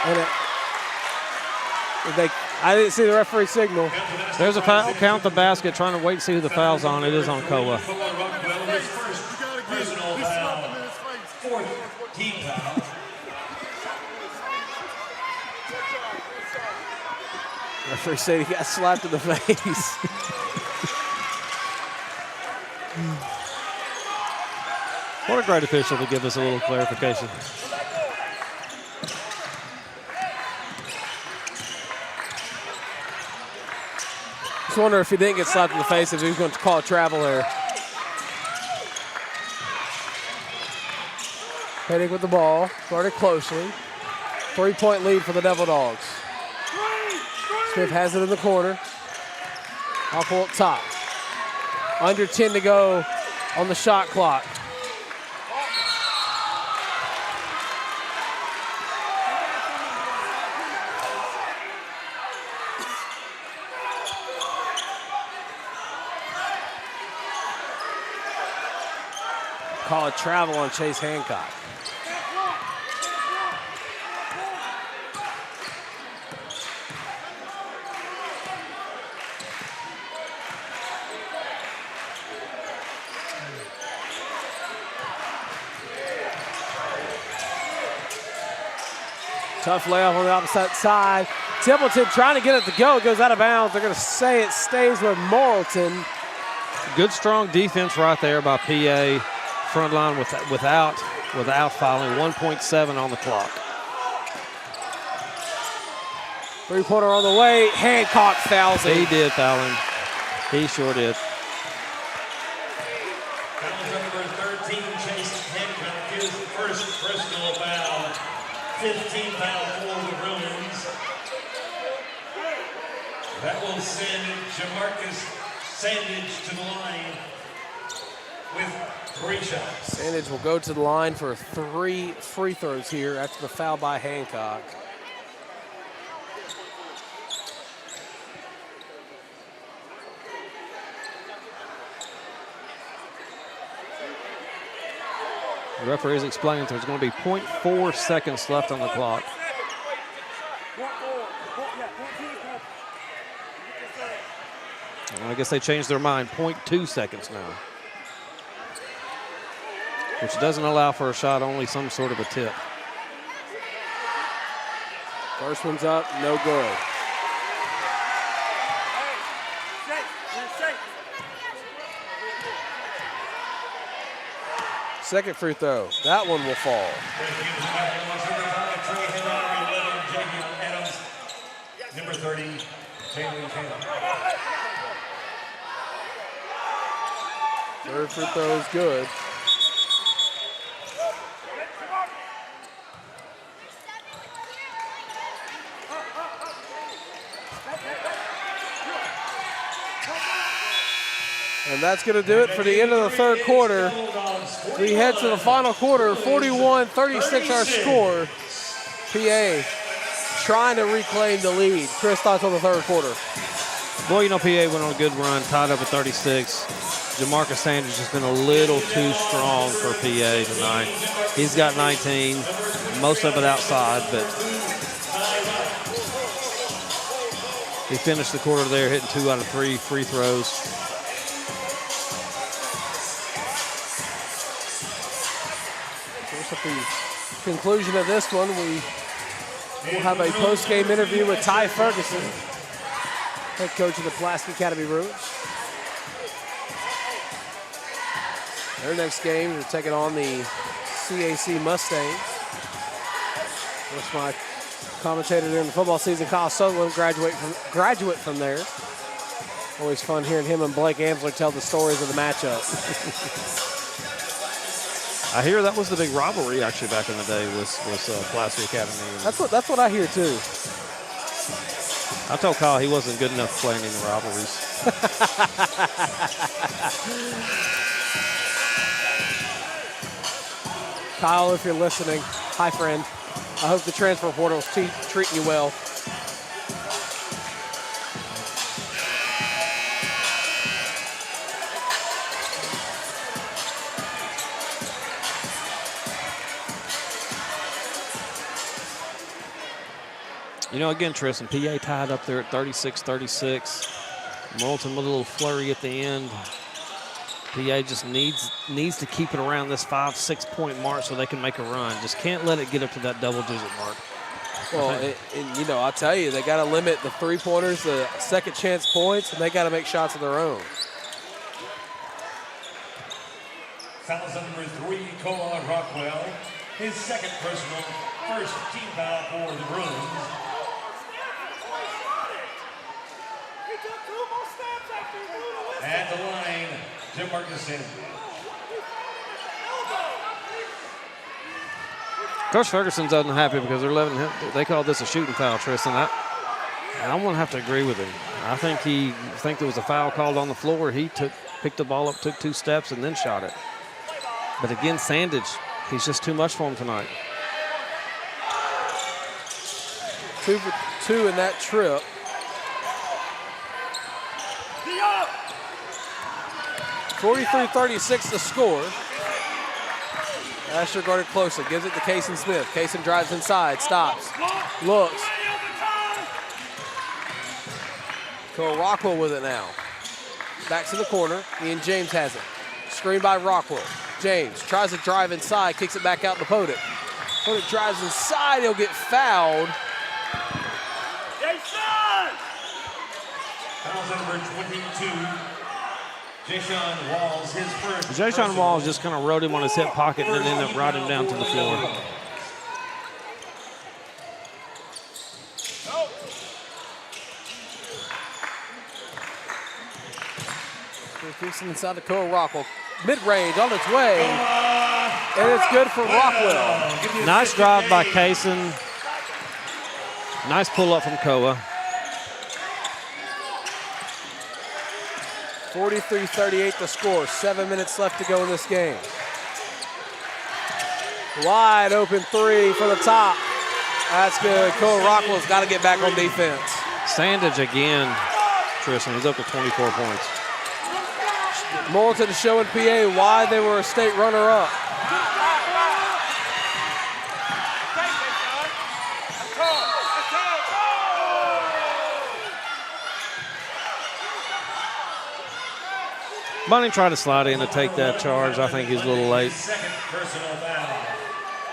And I didn't see the referee signal. There's a foul, count the basket, trying to wait and see who the foul's on. It is on Koa. Referee said he got slapped in the face. What a great official to give us a little clarification. Just wonder if he didn't get slapped in the face, if he was going to call a travel there. Heading with the ball, guarded closely. 3-point lead for the Devil Dogs. Smith has it in the corner. Off up top. Under 10 to go on the shot clock. Call a travel on Chase Hancock. Tough layup on the opposite side. Templeton trying to get it to go. It goes out of bounds. They're going to say it stays with Morrilton. Good, strong defense right there by PA. Front line without fouling. 1.7 on the clock. Three-pointer on the way. Hancock fouls him. He did foul him. He sure did. Foul number 13, Chase Hancock, his first personal foul. 15 foul for the Bruins. That will send Jamarcus Sandage to the line with 3 shots. Sandage will go to the line for 3 free throws here after the foul by Hancock. The referee is explaining there's going to be 0.4 seconds left on the clock. I guess they changed their mind. 0.2 seconds now. Which doesn't allow for a shot, only some sort of a tip. First one's up, no good. Second free throw, that one will fall. Number 30, Jalen Taylor. Third free throw is good. And that's going to do it for the end of the third quarter. We head to the final quarter, 41-36 our score. PA trying to reclaim the lead. Chris, thoughts on the third quarter? Boy, you know, PA went on a good run, tied up at 36. Jamarcus Sanders has been a little too strong for PA tonight. He's got 19, most of it outside, but he finished the quarter there hitting 2 out of 3 free throws. At the conclusion of this one, we will have a post-game interview with Ty Ferguson, head coach of the Pulaski Academy Bruins. Their next game, they're taking on the CAC Mustangs. That's my commentator during the football season, Kyle Sutherland, graduate from there. Always fun hearing him and Blake Amsler tell the stories of the matchup. I hear that was the big rivalry actually back in the day was Pulaski Academy. That's what I hear too. I told Kyle he wasn't good enough playing in the rivalries. Kyle, if you're listening, hi friend. I hope the transfer portal is treating you well. You know, again, Tristan, PA tied up there at 36-36. Morrilton with a little flurry at the end. PA just needs to keep it around this 5-6 point mark so they can make a run. Just can't let it get up to that double-digit mark. Well, and I'll tell you, they got to limit the three-pointers, the second chance points, and they got to make shots of their own. Fouls number 3, Koa Rockwell. His second personal, first team foul for the Bruins. At the line, Jim Marcus. Coach Ferguson's unhappy because they're letting him. They call this a shooting foul, Tristan. And I'm going to have to agree with him. I think there was a foul called on the floor. He picked the ball up, took 2 steps, and then shot it. But again, Sandage, he's just too much for him tonight. 2 for 2 in that trip. .43-36 to score. Asher guarded closely, gives it to Kaysen Smith. Kaysen drives inside, stops, looks. Cole Rockwell with it now. Back to the corner, Ian James has it. Screen by Rockwell. James tries to drive inside, kicks it back out to Podic. Podic drives inside, he'll get fouled. Foul number 22. Jason Walls, his first. Jason Walls just kind of rode him on his hip pocket and then ended up riding him down to the floor. Kicks it inside to Cole Rockwell. Mid-range on its way. And it's good for Rockwell. Nice drive by Kaysen. Nice pull up from Koa. 43-38 to score. 7 minutes left to go in this game. Wide open 3 for the top. That's good. Cole Rockwell's got to get back on defense. Sandage again. Tristan, he's up to 24 points. Morrilton showing PA why they were a state runner-up. Bunny tried to slide in to take that charge. I think he's a little late. Second personal foul.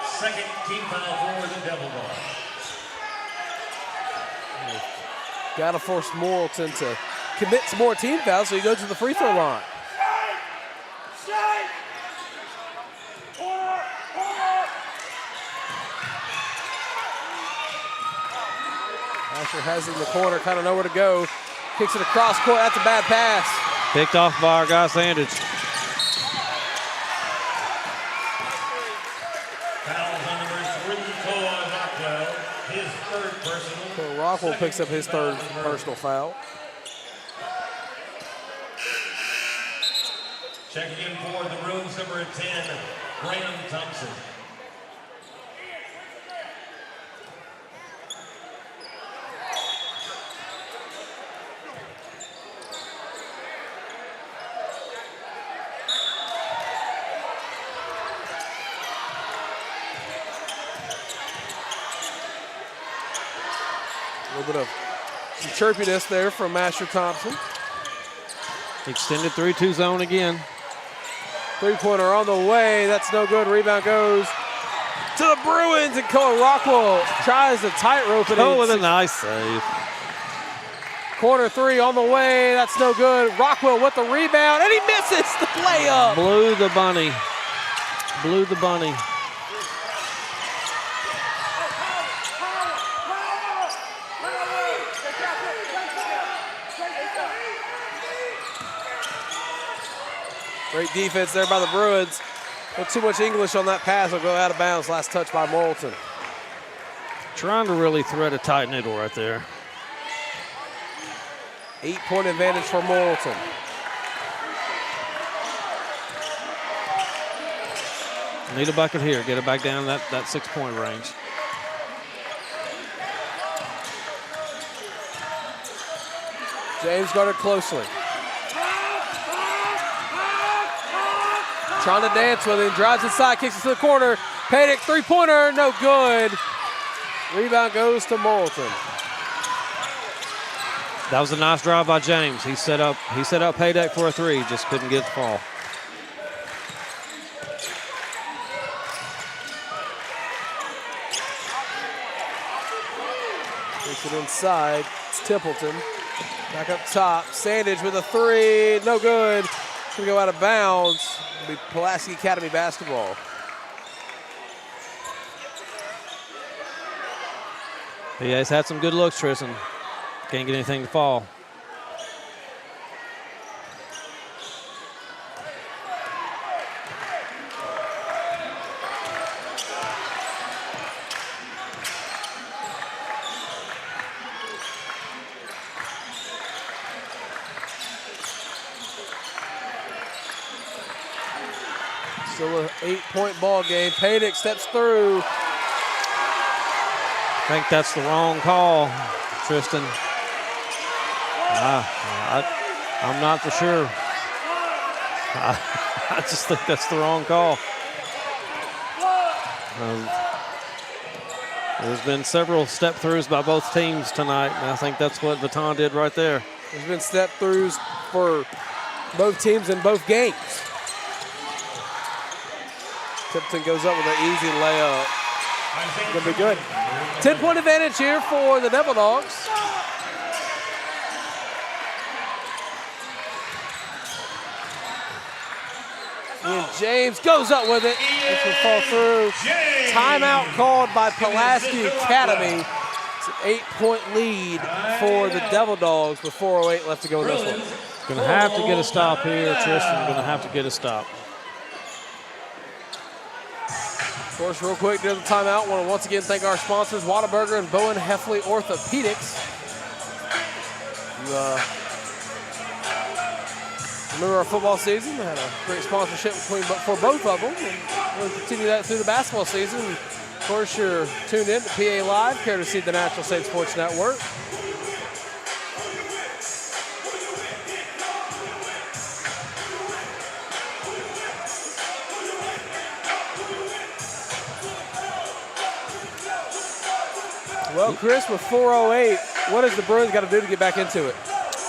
Second team foul for the Devil Dogs. Got to force Morrilton to commit some more team fouls so he goes to the free throw line. Asher has it in the corner, kind of nowhere to go. Kicks it across court. That's a bad pass. Picked off by our guy Sandage. Foul number 3, Koa Rockwell. His third personal. So Rockwell picks up his third personal foul. Checking in for the Bruins, number 10, Graham Thompson. A little bit of some chirpiness there from Master Thompson. Extended 3-2 zone again. Three-pointer on the way. That's no good. Rebound goes to the Bruins, and Cole Rockwell tries to tightrope it. Oh, with a nice save. Corner 3 on the way. That's no good. Rockwell with the rebound, and he misses the layup. Blew the bunny. Blew the bunny. Great defense there by the Bruins. Not too much English on that pass. Will go out of bounds. Last touch by Morrilton. Trying to really thread a tight needle right there. 8-point advantage for Morrilton. Need a bucket here. Get it back down that 6-point range. James guarded closely. Trying to dance with him, drives inside, kicks it to the corner. Paydick, three-pointer, no good. Rebound goes to Morrilton. That was a nice drive by James. He set up Paydick for a 3, just couldn't get the fall. Takes it inside. It's Templeton. Back up top. Sandage with a three. No good. It's going to go out of bounds. It'll be Pulaski Academy basketball. Yeah, he's had some good looks, Tristan. Can't get anything to fall. Still an 8-point ball game. Paydick steps through. I think that's the wrong call, Tristan. I'm not for sure. I just think that's the wrong call. There's been several step throughs by both teams tonight, and I think that's what Vuitton did right there. There's been step throughs for both teams in both games. Tipton goes up with an easy layup. Gonna be good. 10-point advantage here for the Devil Dogs. And James goes up with it. This will fall through. Timeout called by Pulaski Academy. It's an 8-point lead for the Devil Dogs with 4:08 left to go in this one. Gonna have to get a stop here, Tristan. Gonna have to get a stop. Of course, real quick during the timeout, want to once again thank our sponsors, Whataburger and Bowen Heffley Orthopedics. You remember our football season? We had a great sponsorship for both of them, and we'll continue that through the basketball season. And of course, you're tuned in to PA Live, courtesy of the Natural State Sports Network. Well, Chris, with 4:08, what does the Bruins got to do to get back into it?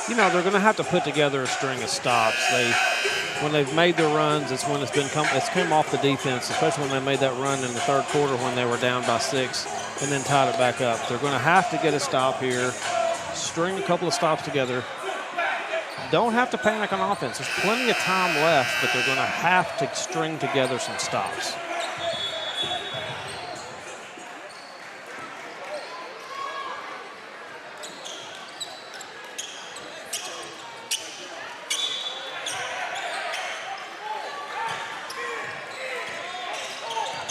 You know, they're going to have to put together a string of stops. When they've made their runs, it's when it's come off the defense, especially when they made that run in the third quarter when they were down by 6 and then tied it back up. They're going to have to get a stop here, string a couple of stops together. Don't have to panic on offense. There's plenty of time left, but they're going to have to string together some stops.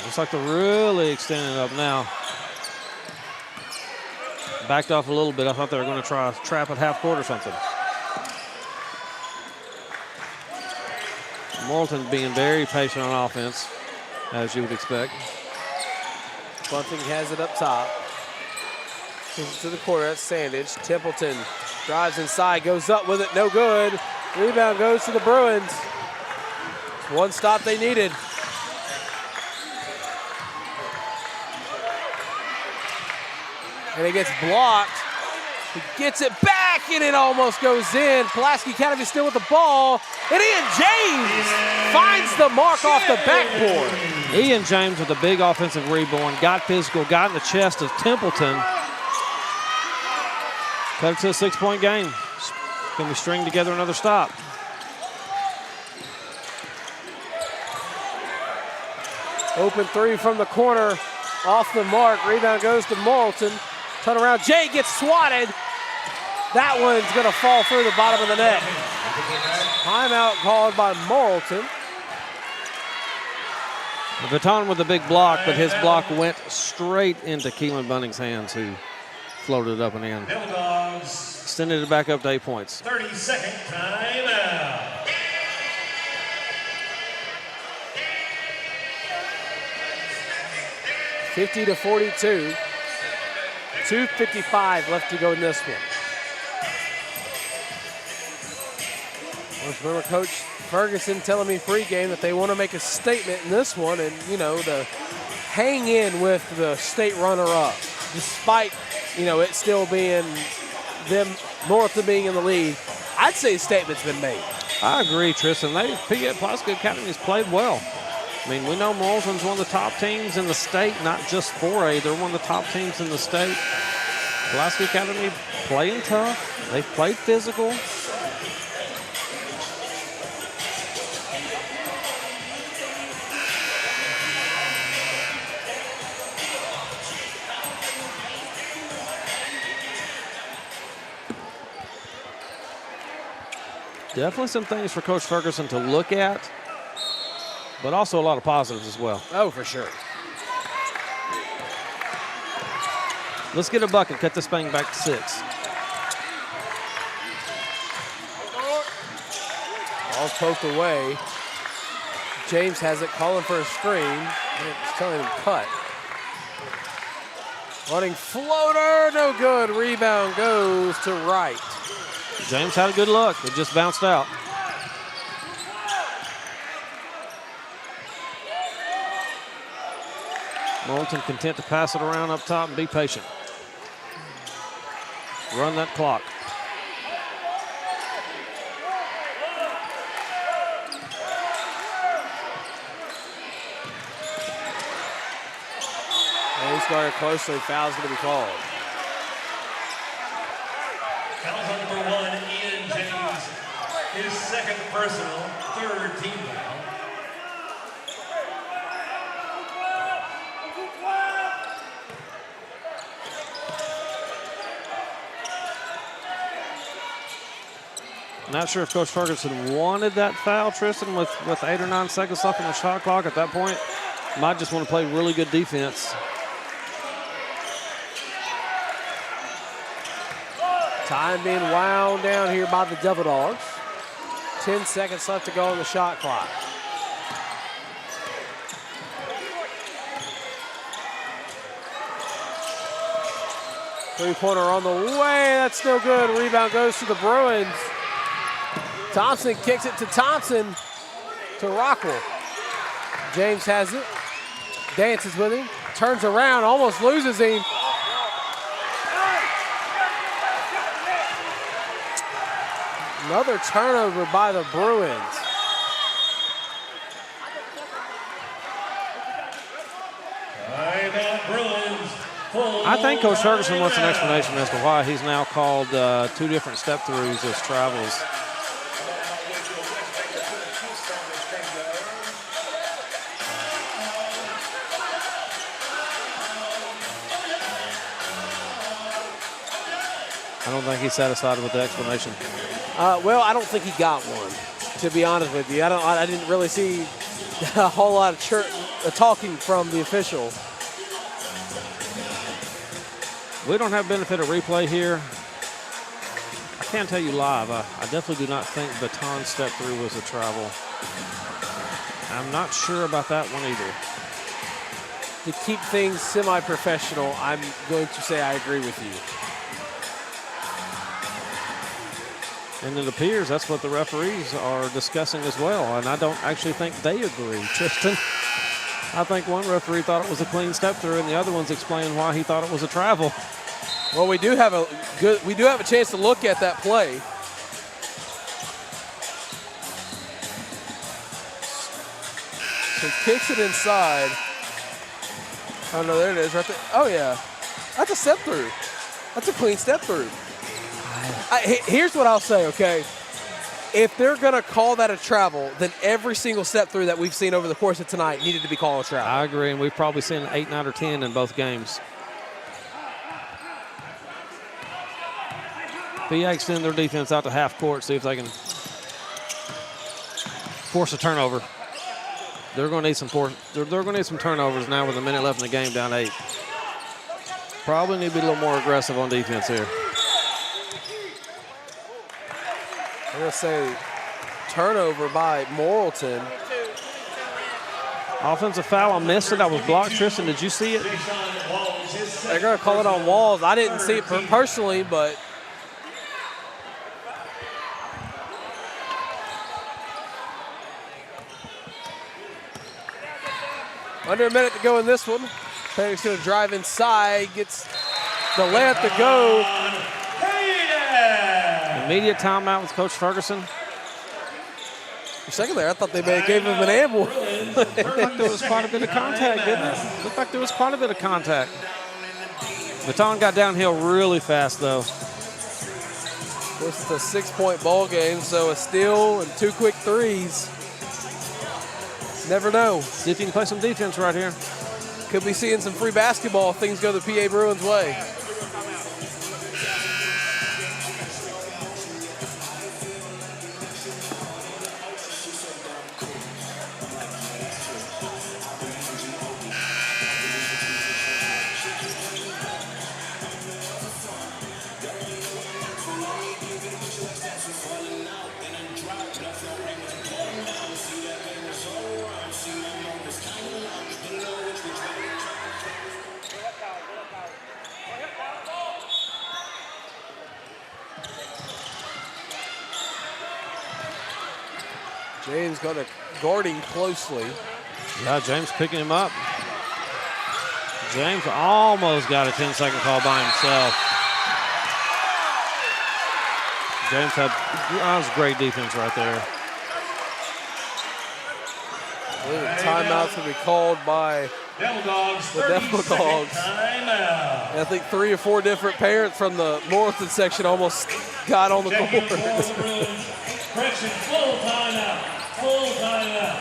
Looks like they're really extending it up now. Backed off a little bit. I thought they were going to try a trap at half court or something. Morrilton being very patient on offense, as you would expect. Bunting has it up top. Gives it to the corner. That's Sandage. Templeton drives inside, goes up with it. No good. Rebound goes to the Bruins. One stop they needed. And it gets blocked. He gets it back, and it almost goes in. Pulaski Academy still with the ball. And Ian James finds the mark off the backboard. Ian James with a big offensive rebound, got physical, got in the chest of Templeton. Cut it to a 6-point game. Can we string together another stop? Open three from the corner, off the mark. Rebound goes to Morrilton. Turn around, Jay gets swatted. That one's gonna fall through the bottom of the net. Timeout called by Morrilton. Vuitton with a big block, but his block went straight into Keelan Bunning's hands, who floated it up and in. Extended it back up to 8 points. 30-second timeout. (50-42). 2:55 left to go in this one. Remember Coach Ferguson telling me pregame that they want to make a statement in this one and, you know, to hang in with the state runner-up, despite, you know, it still being them, Morrilton being in the lead. I'd say a statement's been made. I agree, Tristan. Pulaski Academy has played well. I mean, we know Morrilton's one of the top teams in the state, not just 4A. They're one of the top teams in the state. Pulaski Academy playing tough. They've played physical. Definitely some things for Coach Ferguson to look at, but also a lot of positives as well. Oh, for sure. Let's get a bucket, cut this thing back to 6. Ball's poked away. James has it, calling for a screen, and it's telling him cut. Running floater, no good. Rebound goes to Wright. James had a good look. It just bounced out. Morrilton content to pass it around up top and be patient. Run that clock. And he's guarded closely. Foul's going to be called. Foul on number 1, Ian James. His second personal, third team foul. Not sure if Coach Ferguson wanted that foul, Tristan, with 8 or 9 seconds left on the shot clock at that point. Might just want to play really good defense. Time being wound down here by the Devil Dogs. 10 seconds left to go on the shot clock. Three-pointer on the way. That's no good. Rebound goes to the Bruins. Thompson kicks it to Thompson to Rockwell. James has it. Dances with him. Turns around. Almost loses him. Another turnover by the Bruins. I think Coach Ferguson wants an explanation as to why he's now called 2 different step-throughs as travels. I don't think he's satisfied with the explanation. Well, I don't think he got one, to be honest with you. I didn't really see a whole lot of talking from the official. We don't have benefit of replay here. I can't tell you live. I definitely do not think baton step through was a travel. I'm not sure about that one either. To keep things semi-professional, I'm going to say I agree with you. And it appears that's what the referees are discussing as well. And I don't actually think they agree, Tristan. I think one referee thought it was a clean step through, and the other one's explaining why he thought it was a travel. Well, we do have a chance to look at that play. So kicks it inside. Oh no, there it is, right there. Oh yeah, that's a step through. That's a clean step through. Here's what I'll say, okay? If they're going to call that a travel, then every single step through that we've seen over the course of tonight needed to be called a travel. I agree, and we've probably seen 8, 9, or 10 in both games. PA extend their defense out to half court, see if they can force a turnover. They're going to need some they're going to need some turnovers now with a minute left in the game, down 8. Probably need to be a little more aggressive on defense here. I'm going to say turnover by Morrilton. Offensive foul, I missed it. I was blocked. Tristan, did you see it? They're going to call it on Walls. I didn't see it personally, but under a minute to go in this one. Penix going to drive inside, gets the layup to go. Immediate timeout with Coach Ferguson. For a second there, I thought they may have gave him an amble. Looked like there was quite a bit of contact, didn't it? Looked like there was quite a bit of contact. Baton got downhill really fast, though. Of course, it's a 6-point ball game, so a steal and 2 quick threes. Never know. See if you can play some defense right here. Could be seeing some free basketball if things go the PA Bruins way. James got a guarding closely. Yeah, James picking him up. James almost got a 10-second call by himself. James that was great defense right there. I believe a timeout's going to be called by Devil Dogs, the Devil Dogs. Timeout. And I think 3 or 4 different parents from the Morrilton section almost got on the Checking court. for the Bruins. Correction, full timeout. Full timeout.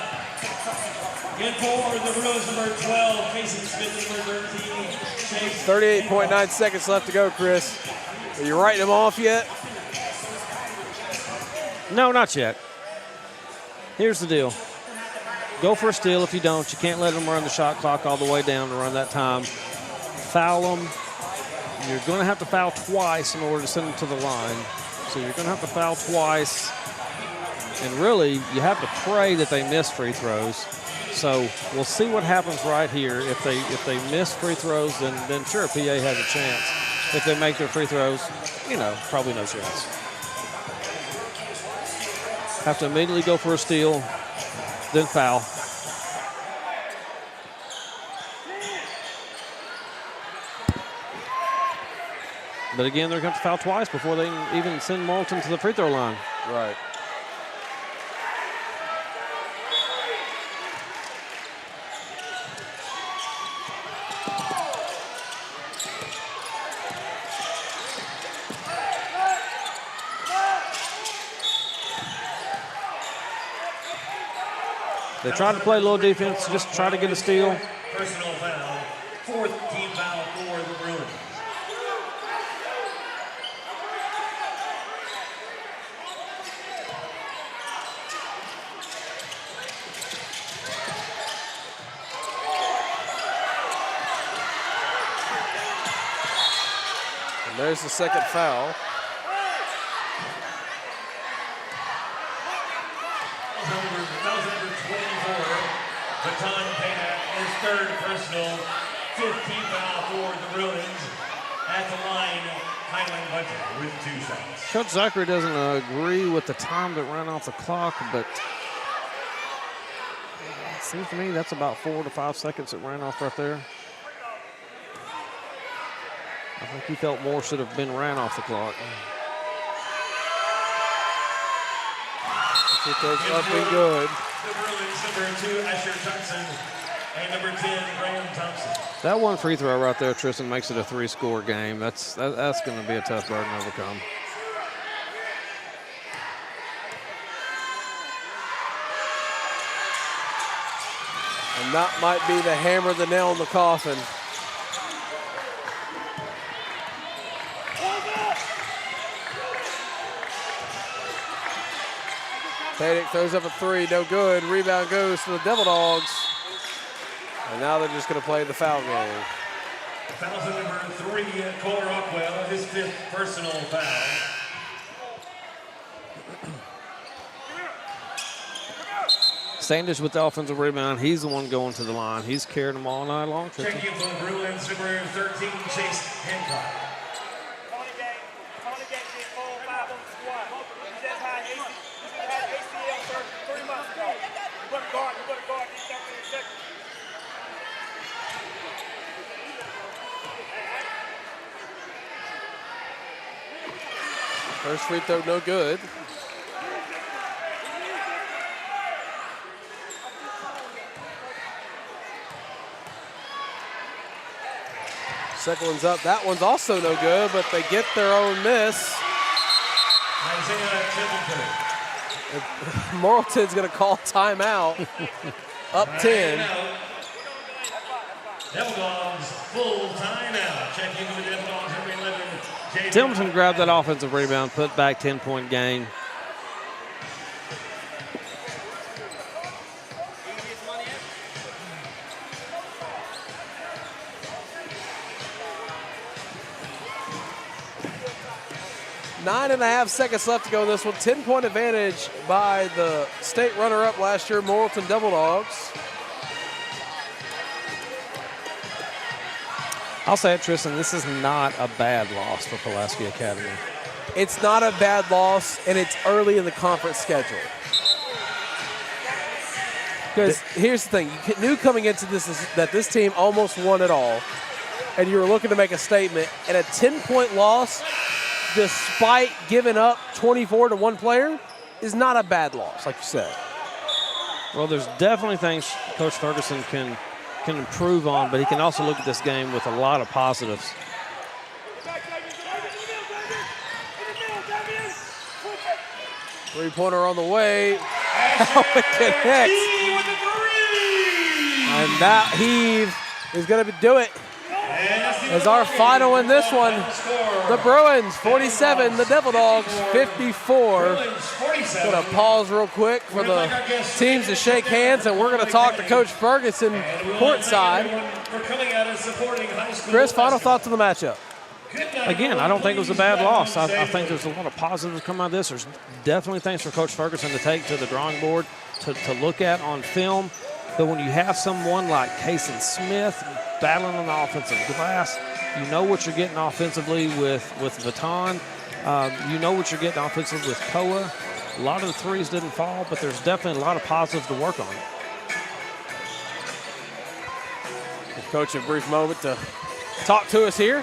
Again for the Bruins, number 12, Casey Smith, number 13, Chase. 38.9 seconds left to go, Chris. Are you writing them off yet? No, not yet. Here's the deal. Go for a steal. If you don't, you can't let them run the shot clock all the way down to run that time. Foul them. You're going to have to foul twice in order to send them to the line. So you're going to have to foul twice. And really, you have to pray that they miss free throws. So we'll see what happens right here. If they miss free throws, then sure, PA has a chance. If they make their free throws, probably no chance. Have to immediately go for a steal, then foul. But again, they're going to have to foul twice before they can even send Morrilton to the free throw line. Right. They tried to play a little defense, just try to get a steal. Personal foul. 4th team foul for the Bruins. And there's the second foul. Baton Payback, his 3rd personal, 15th foul for the Bruins. At the line, Highland Buncher with 2 shots. Coach Zachary doesn't agree with the time that ran off the clock, but it seems to me that's about 4 to 5 seconds it ran off right there. I think he felt more should have been ran off the clock. It goes up and good. The Bruins, number 2, Asher Johnson, and number 10, Graham Thompson. That one free throw right there, Tristan, makes it a 3-score game. That's going to be a tough burden to overcome. And that might be the hammer, the nail in the coffin. Paydick throws up a 3, no good. Rebound goes to the Devil Dogs. And now they're just going to play the foul game. Fouls on number 3, Cole Rockwell, his 5th personal foul. Standish with the offensive rebound. He's the one going to the line. He's carried them all night long. Tristan. Checking for the Bruins, number 13, Chase Hancock. First free throw, no good. Second one's up. That one's also no good, but they get their own miss. Morrilton's going to call timeout. Up 10. Devil Dogs full timeout. Check into the Devil Dogs number 11. Templeton grabbed that offensive rebound, put back 10-point game. Nine and a half seconds left to go in this one. 10-point advantage by the state runner-up last year, Morrilton Devil Dogs. I'll say it, Tristan, this is not a bad loss for Pulaski Academy. It's not a bad loss, and it's early in the conference schedule. Because here's the thing, you knew coming into this that this team almost won it all, and you were looking to make a statement, and a 10-point loss, despite giving up 24 to one player, is not a bad loss, like you said. Well, there's definitely things Coach Ferguson can improve on, but he can also look at this game with a lot of positives. Three-pointer on the way. How it connects. And that heave is going to do it. As our final in this one, the Bruins 47, the Devil Dogs 54. Going to pause real quick for the teams to shake hands, and we're going to talk to Coach Ferguson courtside. Chris, final thoughts on the matchup? Again, I don't think it was a bad loss. I think there's a lot of positives come out of this. There's definitely things for Coach Ferguson to take to the drawing board, to look at on film. But when you have someone like Kason Smith battling on the offensive glass, you know what you're getting offensively with Vuitton. You know what you're getting offensively with Koa. A lot of the threes didn't fall, but there's definitely a lot of positives to work on. Give Coach a brief moment to talk to us here.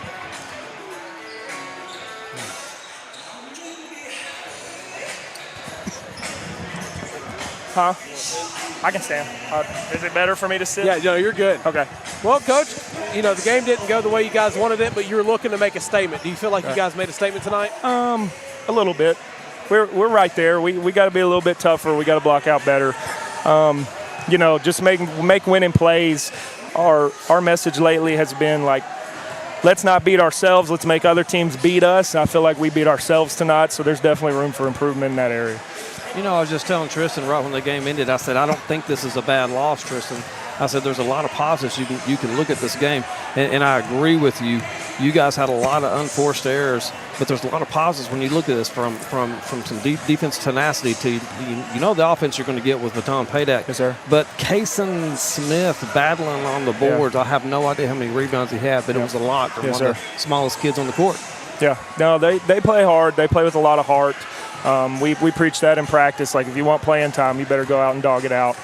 Huh? I can stand. Is it better for me to sit? Yeah, no, you're good. Okay. Well, Coach, you know, the game didn't go the way you guys wanted it, but you were looking to make a statement. Do you feel like you guys made a statement tonight? A little bit. We're right there. We got to be a little bit tougher. We got to block out better. You know, just make winning plays. Our message lately has been like, let's not beat ourselves. Let's make other teams beat us. And I feel like we beat ourselves tonight, so there's definitely room for improvement in that area. You know, I was just telling Tristan right when the game ended, I said, I don't think this is a bad loss, Tristan. I said, there's a lot of positives you can look at this game. And I agree with you. You guys had a lot of unforced errors, but there's a lot of positives when you look at this from some defense tenacity to, you know, the offense you're going to get with Vuitton Paydak. Yes, sir. But Kason Smith battling on the boards, I have no idea how many rebounds he had, but it was a lot for one of the smallest kids on the court. Yeah. No, they play hard. They play with a lot of heart. We preach that in practice. Like, if you want playing time, you better go out and dog it out.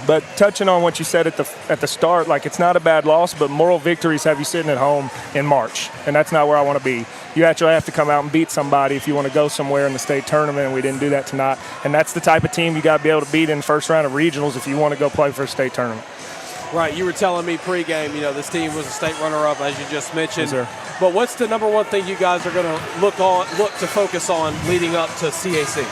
But touching on what you said at the start, like, it's not a bad loss, but moral victories have you sitting at home in March, and that's not where I want to be. You actually have to come out and beat somebody if you want to go somewhere in the state tournament, and we didn't do that tonight. And that's the type of team you got to be able to beat in the first round of regionals if you want to go play for a state tournament. Right, you were telling me pregame, you know, this team was a state runner-up, as you just mentioned. Yes, sir. But what's the number one thing you guys are going to look to focus on leading up to CAC?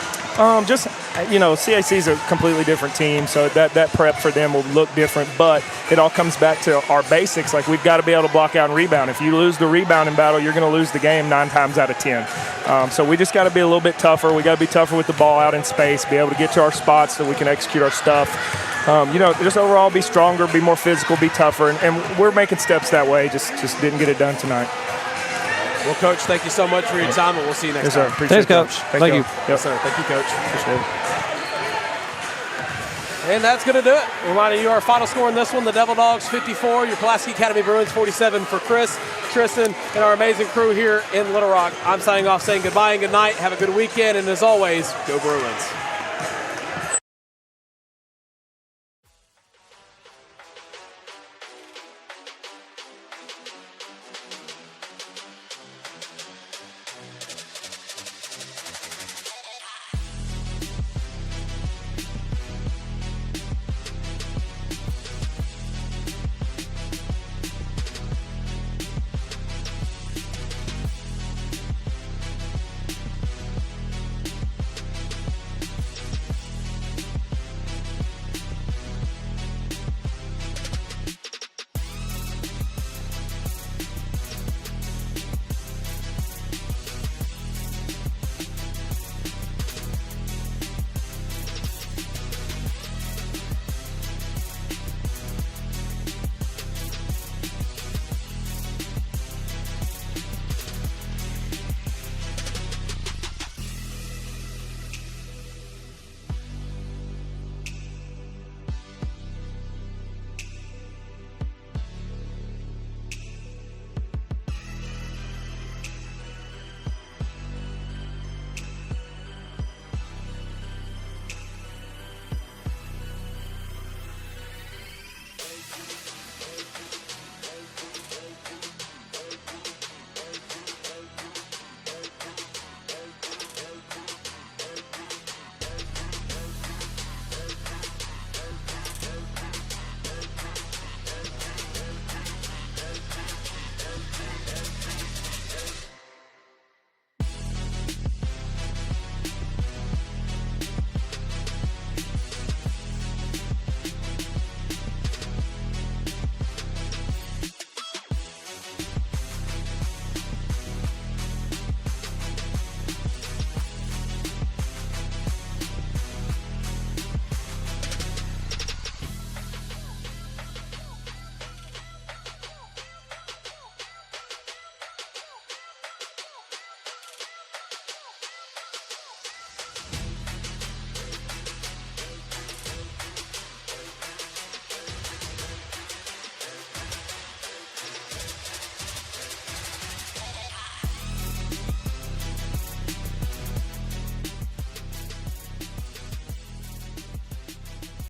Just, you know, CAC is a completely different team, so that prep for them will look different. But it all comes back to our basics. Like, we've got to be able to block out and rebound. If you lose the rebounding battle, you're going to lose the game 9 times out of 10. So we just got to be a little bit tougher. We got to be tougher with the ball out in space, be able to get to our spots so we can execute our stuff. You know, just overall be stronger, be more physical, be tougher, and we're making steps that way. Just didn't get it done tonight. Well, Coach, thank you so much for your time, and we'll see you next time. Appreciate Thanks, Coach. Thank you. Yes, sir. Thank you, Coach. Appreciate it. And that's going to do it. Reminding you our final score in this one, the Devil Dogs 54, your Pulaski Academy Bruins 47 for Chris, Tristan, and our amazing crew here in Little Rock. I'm signing off saying goodbye and good night. Have a good weekend, and as always, go Bruins.